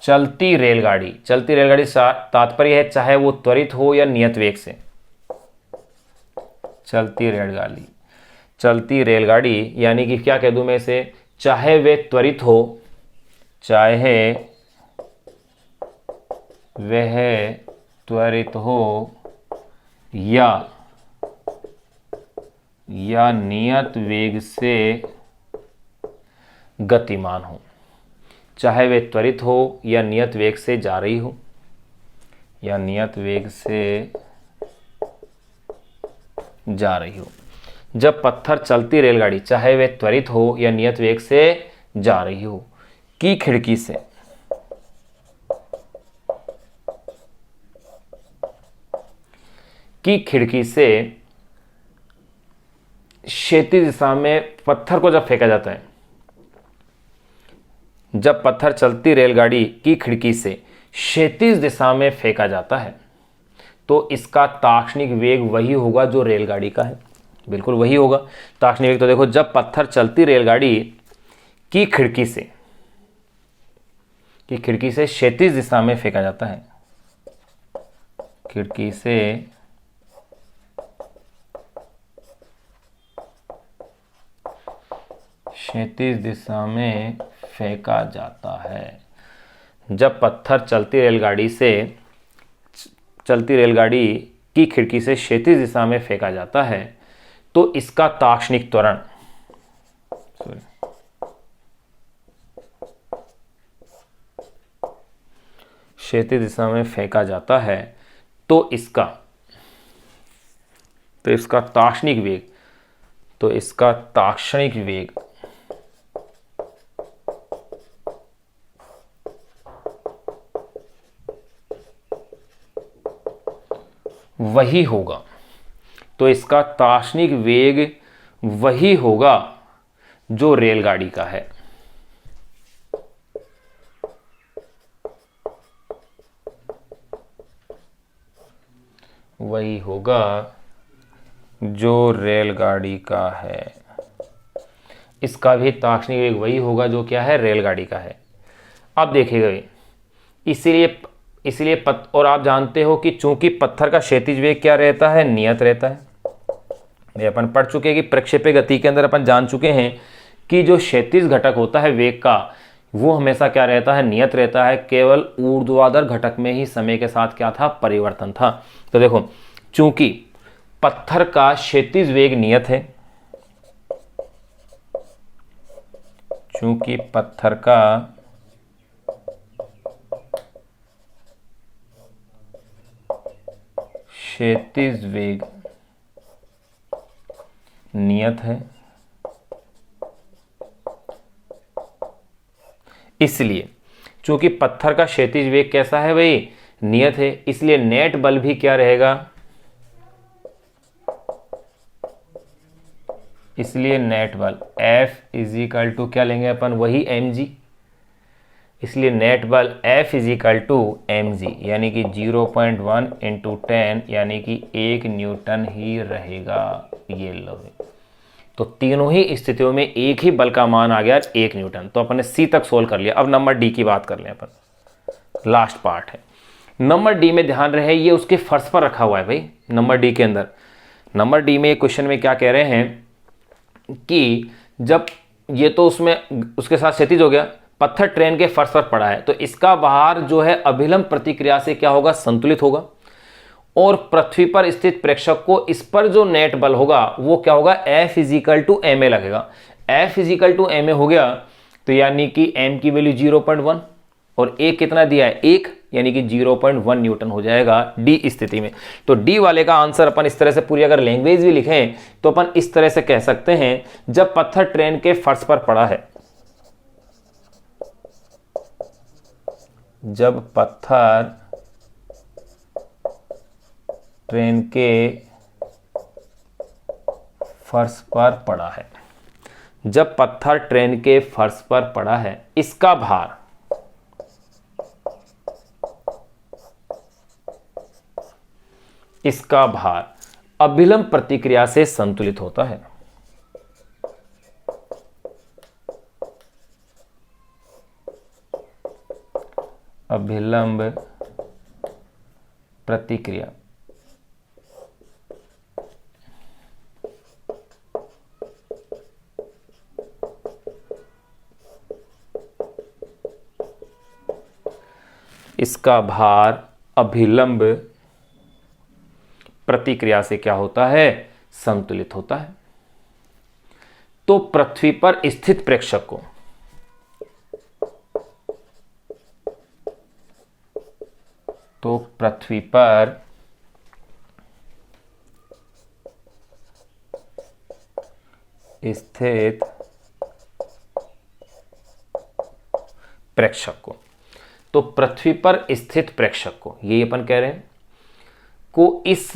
चलती रेलगाड़ी तात्पर्य है चाहे वो त्वरित हो या नियत वेग से। चलती रेलगाड़ी यानी कि क्या कह दूं मैं इसे, चाहे वे त्वरित हो, चाहे वह त्वरित हो या नियत वेग से गतिमान हो, चाहे वे त्वरित हो या नियत वेग से जा रही हो, जब पत्थर चलती रेलगाड़ी चाहे वे त्वरित हो या नियत वेग से जा रही हो की खिड़की से क्षैतिज दिशा में पत्थर को जब फेंका जाता है, जब पत्थर चलती रेलगाड़ी की खिड़की से क्षैतिज दिशा में फेंका जाता है तो इसका ताक्षणिक वेग वही होगा जो रेलगाड़ी का है, बिल्कुल वही होगा ताक्षणिक वेग। तो देखो, जब पत्थर चलती रेलगाड़ी की खिड़की से क्षैतिज दिशा में फेंका जाता है, खिड़की से क्षैतिज दिशा में फेंका जाता है, जब पत्थर चलती रेलगाड़ी की खिड़की से क्षैतिज दिशा में फेंका जाता है तो इसका ताक्षणिक त्वरण क्षैतिज दिशा में फेंका जाता है तो इसका ताक्षणिक वेग वही होगा, तो इसका ताक्षणिक वेग वही होगा जो रेलगाड़ी का है। वही होगा जो रेलगाड़ी का है, इसका भी ताक्षणिक वेग वही होगा जो क्या है, रेलगाड़ी का है। अब देखिएगा, इसीलिए और आप जानते हो कि चूंकि पत्थर का क्षैतिज वेग क्या रहता है, नियत रहता है। ये अपन पढ़ चुके हैं कि प्रक्षेप्य गति के अंदर अपन जान चुके हैं कि जो क्षैतिज घटक होता है वेग का, वो हमेशा क्या रहता है, नियत रहता है। केवल ऊर्ध्वाधर घटक में ही समय के साथ क्या था, परिवर्तन था। तो देखो, चूंकि पत्थर का क्षैतिज वेग नियत है, चूंकि पत्थर का क्षैतिज वेग नियत है, इसलिए चूंकि पत्थर का क्षैतिज वेग कैसा है भाई, नियत है, इसलिए नेट बल भी क्या रहेगा, इसलिए नेट बल F इजिकल टू क्या लेंगे अपन, वही mg। इसलिए नेट बल F इजिकल टू mg यानी कि 0.1 इंटू 10 यानी कि 1 न्यूटन ही रहेगा। ये लो, तो तीनों ही स्थितियों में एक ही बल का मान आ गया 1 न्यूटन। तो अपन ने सी तक सोल्व कर लिया। अब नंबर डी की बात कर लें अपन, लास्ट पार्ट है। नंबर डी में ध्यान रहे, ये उसके फर्श पर रखा हुआ है भाई। नंबर डी के अंदर, नंबर डी में क्वेश्चन में क्या कह रहे हैं कि जब ये तो उसके साथ क्षैतिज हो गया, पत्थर ट्रेन के फर्श पर पड़ा है, तो इसका भार जो है अभिलंब प्रतिक्रिया से क्या होगा, संतुलित होगा। और पृथ्वी पर स्थित प्रेक्षक को इस पर जो नेट बल होगा वो क्या होगा, F equal to M A लगेगा। F equal to M A हो गया तो यानी कि m की वैल्यू 0.1 और a कितना दिया है, 1, यानी कि 0.1 न्यूटन हो जाएगा डी स्थिति में। तो डी वाले का आंसर अपन इस तरह से, पूरी अगर लैंग्वेज भी लिखें तो अपन इस तरह से कह सकते हैं, जब पत्थर ट्रेन के फर्श पर पड़ा है, जब पत्थर ट्रेन के फर्श पर पड़ा है। जब पत्थर ट्रेन के फर्श पर पड़ा है, इसका भार अभिलंब प्रतिक्रिया से संतुलित होता है। अभिलंब प्रतिक्रिया इसका भार अभिलंब प्रतिक्रिया से क्या होता है? संतुलित होता है। तो पृथ्वी पर स्थित प्रेक्षक को पृथ्वी पर स्थित प्रेक्षक को पृथ्वी पर स्थित प्रेक्षक को, ये अपन कह रहे हैं, को इस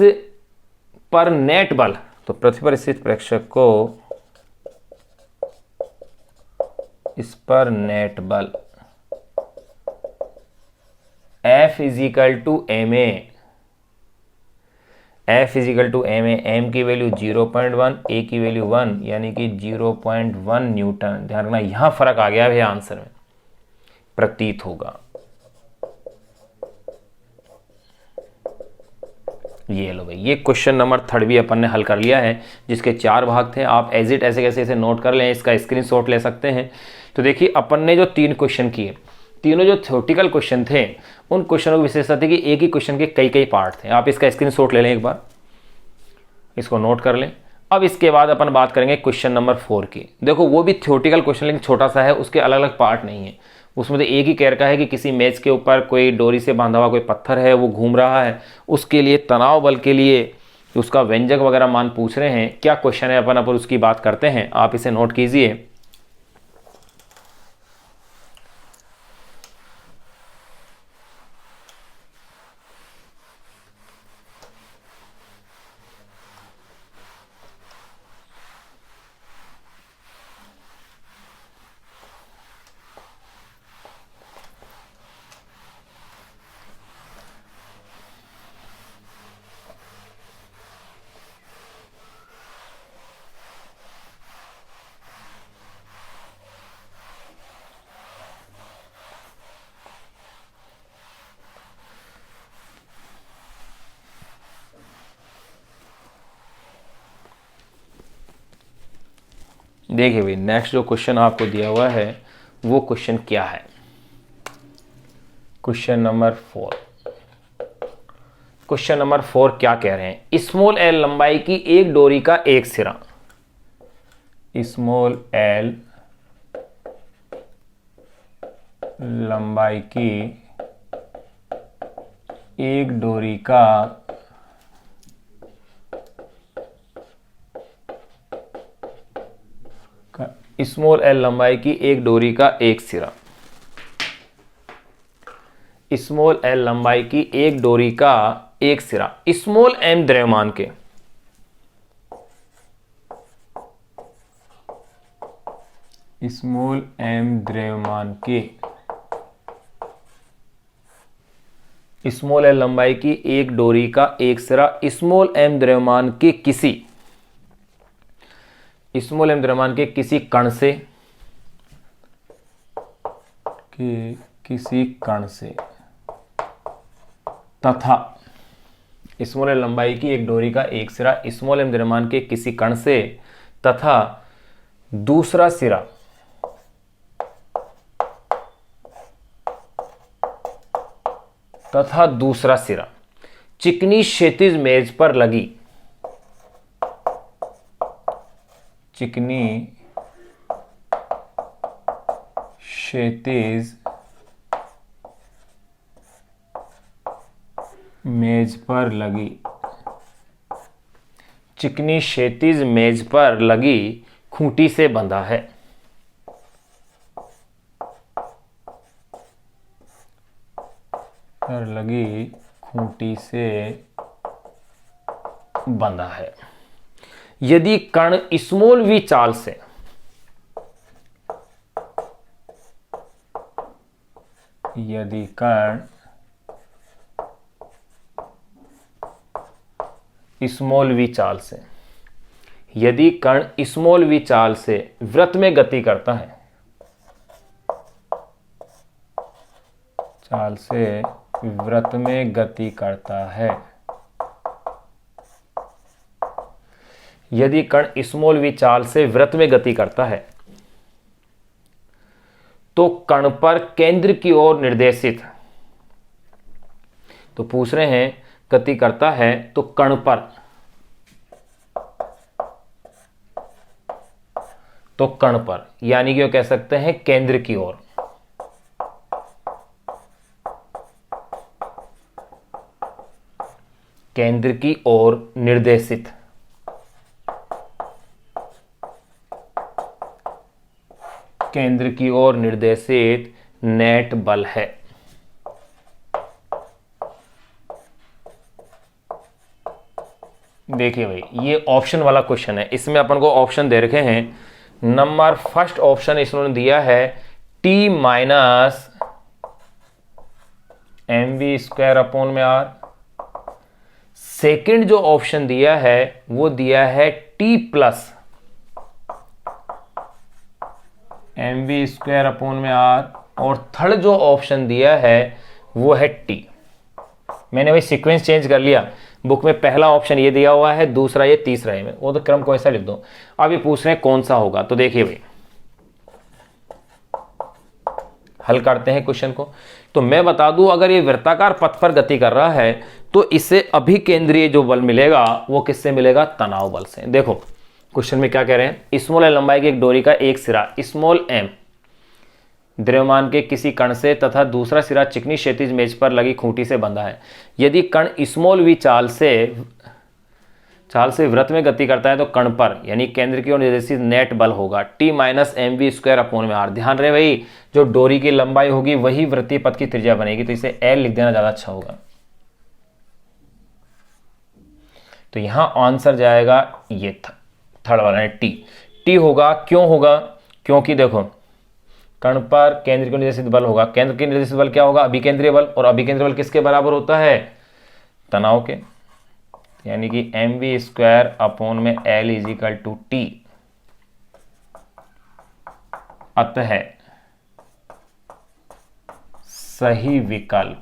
पर नेट बल, तो पृथ्वी पर स्थित प्रेक्षक को इस पर नेट बल F equal to M A, M की वैल्यू 0.1, ए की वैल्यू 1, यानी कि 0.1 न्यूटन। ध्यान रखना, यहां फर्क आ गया है आंसर में, प्रतीत होगा। ये लो भाई, ये क्वेश्चन नंबर 3 भी अपन ने हल कर लिया है, जिसके 4 भाग थे। आप एज इट ऐसे कैसे इसे नोट कर लें, इसका स्क्रीनशॉट ले सकते हैं। तो देखिए, अपन ने जो 3 क्वेश्चन किए, तीनों जो थ्योरेटिकल क्वेश्चन थे, उन क्वेश्चनों की विशेषता थी कि एक ही क्वेश्चन के कई कई पार्ट थे। आप इसका स्क्रीनशॉट ले लें, एक बार इसको नोट कर लें। अब इसके बाद अपन बात करेंगे क्वेश्चन नंबर 4 की। देखो, वो भी थ्योरेटिकल क्वेश्चन, लेकिन छोटा सा है, उसके अलग अलग पार्ट नहीं है। उसमें तो एक ही कह रखा है कि किसी मेज के ऊपर कोई डोरी से बांधा हुआ कोई पत्थर है, वो घूम रहा है, उसके लिए तनाव बल के लिए उसका व्यंजक वगैरह मान पूछ रहे हैं। क्या क्वेश्चन है, अपन उसकी बात करते हैं। आप इसे नोट कीजिए। देखिए भाई, नेक्स्ट जो क्वेश्चन आपको दिया हुआ है वो क्वेश्चन क्या है? Question number 4। क्वेश्चन नंबर 4 क्या कह रहे हैं? स्मॉल एल लंबाई की एक डोरी का एक सिरा, स्मॉल एल लंबाई की एक डोरी का स्मॉल एल लंबाई की एक डोरी का एक सिरा, स्मॉल एल लंबाई की एक डोरी का एक सिरा स्मॉल एम द्रव्यमान के स्मॉल एम द्रव्यमान के स्मॉल एल लंबाई की एक डोरी का एक सिरा स्मॉल एम द्रव्यमान के स्मॉल एम द्रव्यमान के किसी कण से तथा स्मॉल एम लंबाई की एक डोरी का एक सिरा स्मॉल एम द्रव्यमान के किसी कण से तथा दूसरा सिरा चिकनी क्षैतिज मेज पर लगी चिकनी क्षैतिज मेज पर लगी खूंटी से बंधा है। यदि कण स्मॉल v चाल से यदि कण स्मॉल v चाल से यदि कण स्मॉल v चाल से वृत्त में गति करता है, चाल से वृत्त में गति करता है, यदि कण स्मॉल v चाल से वृत्त में गति करता है तो कण पर केंद्र की ओर निर्देशित, तो पूछ रहे हैं गति करता है तो कण पर, तो कण पर यानी कि वो कह सकते हैं केंद्र की ओर, केंद्र की ओर निर्देशित, केंद्र की ओर निर्देशित नेट बल है। देखिए भाई ये ऑप्शन वाला क्वेश्चन है, इसमें अपन को ऑप्शन दे रखे हैं। नंबर फर्स्ट ऑप्शन इसने दिया है T माइनस mv²/r। सेकंड जो ऑप्शन दिया है वो दिया है T प्लस mv²/r, और थर्ड जो ऑप्शन दिया है वो है T। मैंने भाई सीक्वेंस चेंज कर लिया, बुक में पहला ऑप्शन ये दिया हुआ है, दूसरा ये, तीसरा ये, में वो तो क्रम को ऐसा लिख दो। अब ये पूछ रहे हैं कौन सा होगा, तो देखिए भाई हल करते हैं क्वेश्चन को। तो मैं बता दूं अगर ये वृत्ताकार पथ पर गति कर रहा है तो इसे अभिकेंद्रीय जो बल मिलेगा वो किससे मिलेगा, तनाव बल से। देखो क्वेश्चन में क्या कह रहे हैं, स्मॉल एल लंबाई की एक डोरी का एक सिरा स्मॉल m द्रव्यमान के किसी कण से तथा दूसरा सिरा चिकनी क्षैतिज मेज पर लगी खूंटी से बंधा है। यदि कण स्मॉल v चाल से वृत्त में गति करता है तो कण पर यानी केंद्र की ओर निर्देशित नेट बल होगा T माइनस mv²/r। ध्यान रहे भाई जो डोरी की लंबाई होगी वही वृत्तीय पथ की त्रिज्या बनेगी, तो इसे L लिख देना ज्यादा अच्छा होगा। तो यहां आंसर जाएगा ये थर्ड वाला है T होगा। क्यों होगा, क्योंकि देखो कण पर केंद्र की ओर निर्देशित बल होगा, केंद्र की निर्देशित बल क्या होगा, अभिकेंद्रीय बल, और अभिकेंद्रीय बल किसके बराबर होता है, तनाव के, यानी कि mv²/L = T। अतः सही विकल्प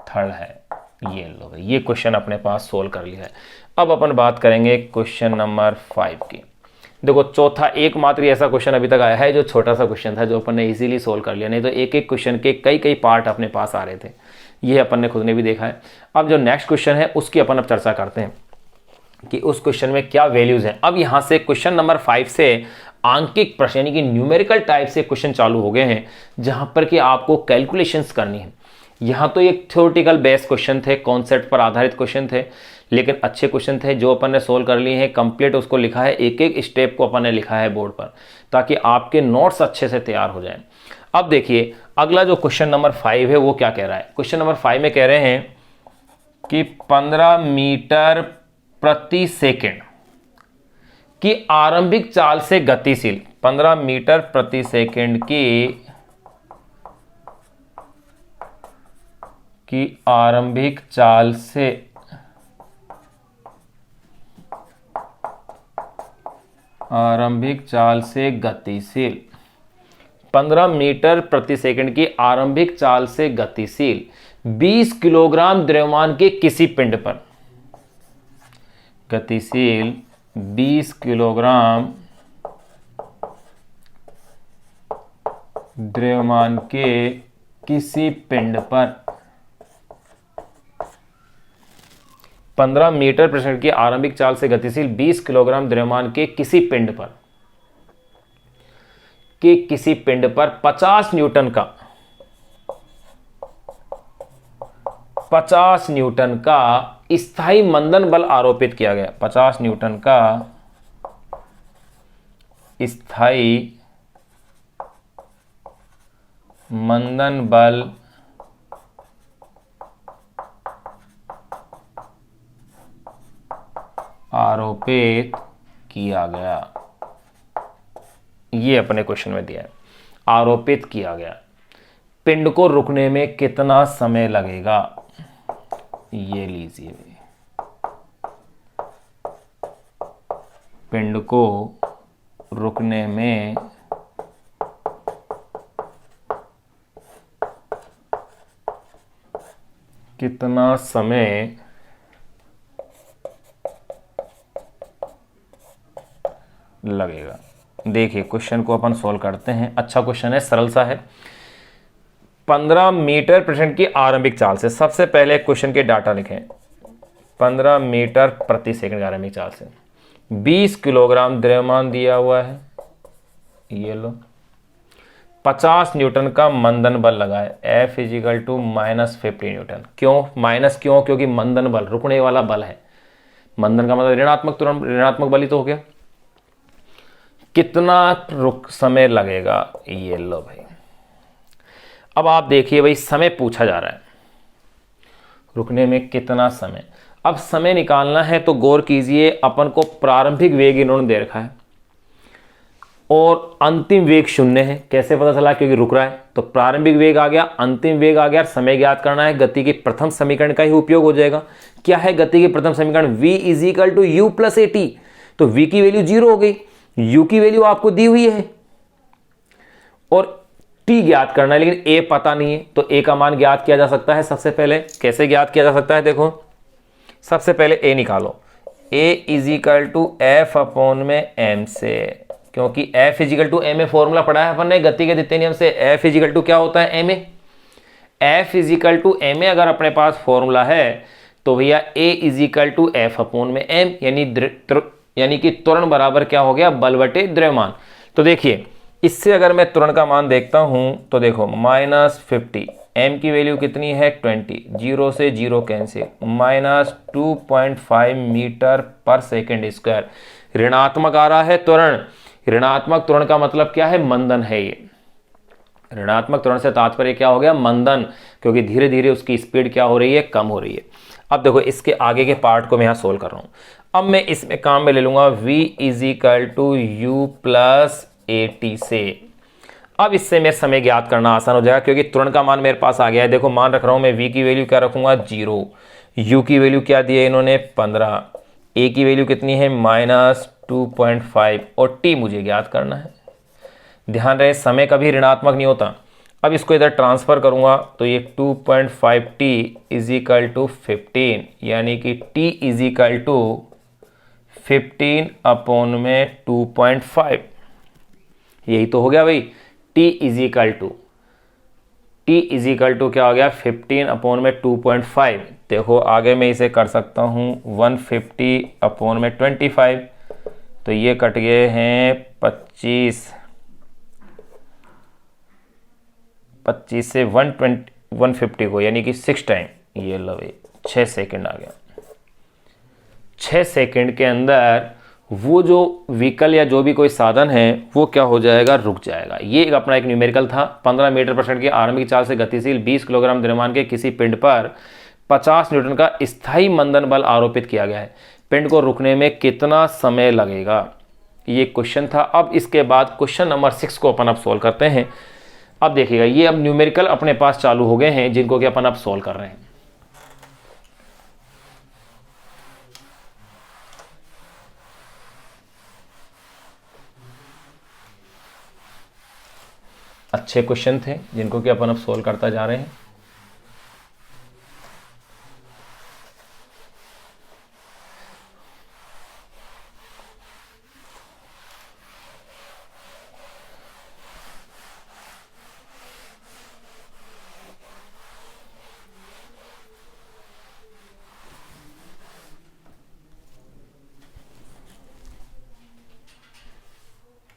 थर्ड है। ये लो ये क्वेश्चन अपने पास सोल्व कर लिया है। अब अपन बात करेंगे क्वेश्चन नंबर 5 की। देखो चौथा एकमात्र ऐसा क्वेश्चन अभी तक आया है जो छोटा सा क्वेश्चन था, जो अपन ने इजीली सोल्व कर लिया, नहीं तो एक एक क्वेश्चन के कई कई पार्ट अपने पास आ रहे थे, ये अपन ने खुद ने भी देखा है। अब जो नेक्स्ट क्वेश्चन है उसकी अपन अब चर्चा करते हैं कि उस क्वेश्चन में क्या वैल्यूज हैं। अब यहां से क्वेश्चन नंबर 5 से आंकिक प्रश्न यानी कि न्यूमेरिकल टाइप से क्वेश्चन चालू हो गए हैं, जहां पर कि आपको कैलकुलेशंस करनी है। यहां तो एक थ्योरेटिकल बेस्ड क्वेश्चन थे, कॉन्सेप्ट पर आधारित क्वेश्चन थे, लेकिन अच्छे क्वेश्चन थे जो अपन ने सोल्व कर लिए हैं, कंप्लीट उसको लिखा है, एक एक स्टेप को अपन ने लिखा है बोर्ड पर, ताकि आपके नोट्स अच्छे से तैयार हो जाएं। अब देखिए अगला जो क्वेश्चन नंबर 5 है वो क्या कह रहा है। क्वेश्चन नंबर 5 में कह रहे हैं कि 15 मीटर प्रति सेकंड की आरंभिक चाल से गतिशील, 15 मीटर प्रति सेकंड की आरंभिक चाल से गतिशील, 15 मीटर प्रति सेकंड की आरंभिक चाल से गतिशील 20 किलोग्राम द्रव्यमान के किसी पिंड पर, गतिशील 20 किलोग्राम द्रव्यमान के किसी पिंड पर, 15 मीटर प्रति सेकंड की आरंभिक चाल से गतिशील 20 किलोग्राम द्रव्यमान के किसी पिंड पर 50 न्यूटन का 50 न्यूटन का स्थायी मंदन बल आरोपित किया गया। 50 न्यूटन का स्थायी मंदन बल आरोपित किया गया। ये अपने क्वेश्चन में दिया है, आरोपित किया गया। पिंड को रुकने में कितना समय लगेगा, ये लीजिए, पिंड को रुकने में कितना समय लगेगा। देखिए क्वेश्चन को अपन सॉल्व करते हैं। अच्छा क्वेश्चन है, सरल सा है। 15 मीटर प्रति सेकंड की आरंभिक चाल से, सबसे पहले क्वेश्चन के डाटा लिखें। 15 मीटर प्रति सेकंड की आरंभिक चाल से 20 किलोग्राम द्रव्यमान दिया हुआ है, ये लो। 50 न्यूटन का मंदन बल लगा है, F इजिकल टू -50 न्यूटन। क्यों माइनस, क्यों? क्योंकि मंदन बल रुकने वाला बल है। मंदन का मतलब ऋणात्मक, तुरंत ऋणात्मक बल ही तो हो गया। कितना रुक समय लगेगा, ये लो भाई। अब आप देखिए भाई, समय पूछा जा रहा है, रुकने में कितना समय। अब समय निकालना है तो गौर कीजिए, अपन को प्रारंभिक वेग इन्होंने दे रखा है और अंतिम वेग 0 है। कैसे पता चला? क्योंकि रुक रहा है, तो प्रारंभिक वेग आ गया, अंतिम वेग आ गया, समय ज्ञात करना है। गति के प्रथम समीकरण का ही उपयोग हो जाएगा। क्या है गति के प्रथम समीकरण? v equal to U plus A T. तो v की वैल्यू 0 हो गई, u की वैल्यू आपको दी हुई है और t ज्ञात करना है, लेकिन a पता नहीं है। तो a का मान ज्ञात किया जा सकता है। सबसे पहले कैसे ज्ञात किया जा सकता है? देखो, सबसे पहले a निकालो। a equal to F upon में m से, क्योंकि f equal to m A formula पढ़ा है अपन ने गति के द्वितीय नियम से। f इजिकल टू क्या होता है? m A. f equal to m A अगर अपने पास फॉर्मूला है तो भैया a equal to F upon में m, यानी कि त्वरण बराबर क्या हो गया? बल बटे द्रव्यमान। तो देखिए, इससे अगर मैं त्वरण का मान देखता हूं तो देखो -50, m की वैल्यू कितनी है? 20, 0 से 0 कैंसिल, -2.5 मीटर पर सेकेंड स्क्वायर। ऋणात्मक आ रहा है त्वरण। ऋणात्मक त्वरण का मतलब क्या है? मंदन है ये। ऋणात्मक त्वरण से तात्पर्य क्या हो गया? मंदन, क्योंकि धीरे धीरे उसकी स्पीड क्या हो रही है? कम हो रही है। अब देखो, इसके आगे के पार्ट को मैं यहां सोल्व कर रहा हूं। अब मैं इसमें काम में ले लूंगा v equal to U plus A T से। अब इससे मेरे समय ज्ञात करना आसान हो जाएगा, क्योंकि त्वरण का मान मेरे पास आ गया है। देखो, मान रख रहा हूं मैं, v की वैल्यू क्या रखूंगा? 0, u की वैल्यू क्या दी है इन्होंने? 15, a की वैल्यू कितनी है? -2.5 और t मुझे ज्ञात करना है। ध्यान रहे, समय कभी ऋणात्मक नहीं होता। अब इसको इधर ट्रांसफर करूंगा तो ये 2.5t इजिकल टू 15, यानी कि t इजिकल टू 15 अपॉन में 2.5, यही तो हो गया भाई। t इजिकल टू क्या हो गया? 15 अपॉन में 2.5। देखो आगे मैं इसे कर सकता हूं 150 अपॉन में 25, तो ये कट गए हैं 25 से 150 को, यानी कि 6 टाइम। ये लो भाई, 6 सेकंड आ गया। 6 सेकंड के अंदर वो जो व्हीकल या जो भी कोई साधन है वो क्या हो जाएगा? रुक जाएगा। ये अपना एक न्यूमेरिकल था। 15 मीटर पर सेकंड की आरंभिक चाल से गतिशील 20 किलोग्राम द्रव्यमान के किसी पिंड पर 50 न्यूटन का स्थायी मंदन बल आरोपित किया गया है। पिंड को रुकने में कितना समय लगेगा? ये क्वेश्चन था। अब इसके बाद क्वेश्चन नंबर 6 को अपन अब सोल्व करते हैं। अब देखिएगा, ये अब न्यूमेरिकल अपने पास चालू हो गए हैं, जिनको कि अपन अब सोल्व कर रहे हैं। अच्छे क्वेश्चन थे, जिनको कि अपन अब सोल्व करता जा रहे हैं।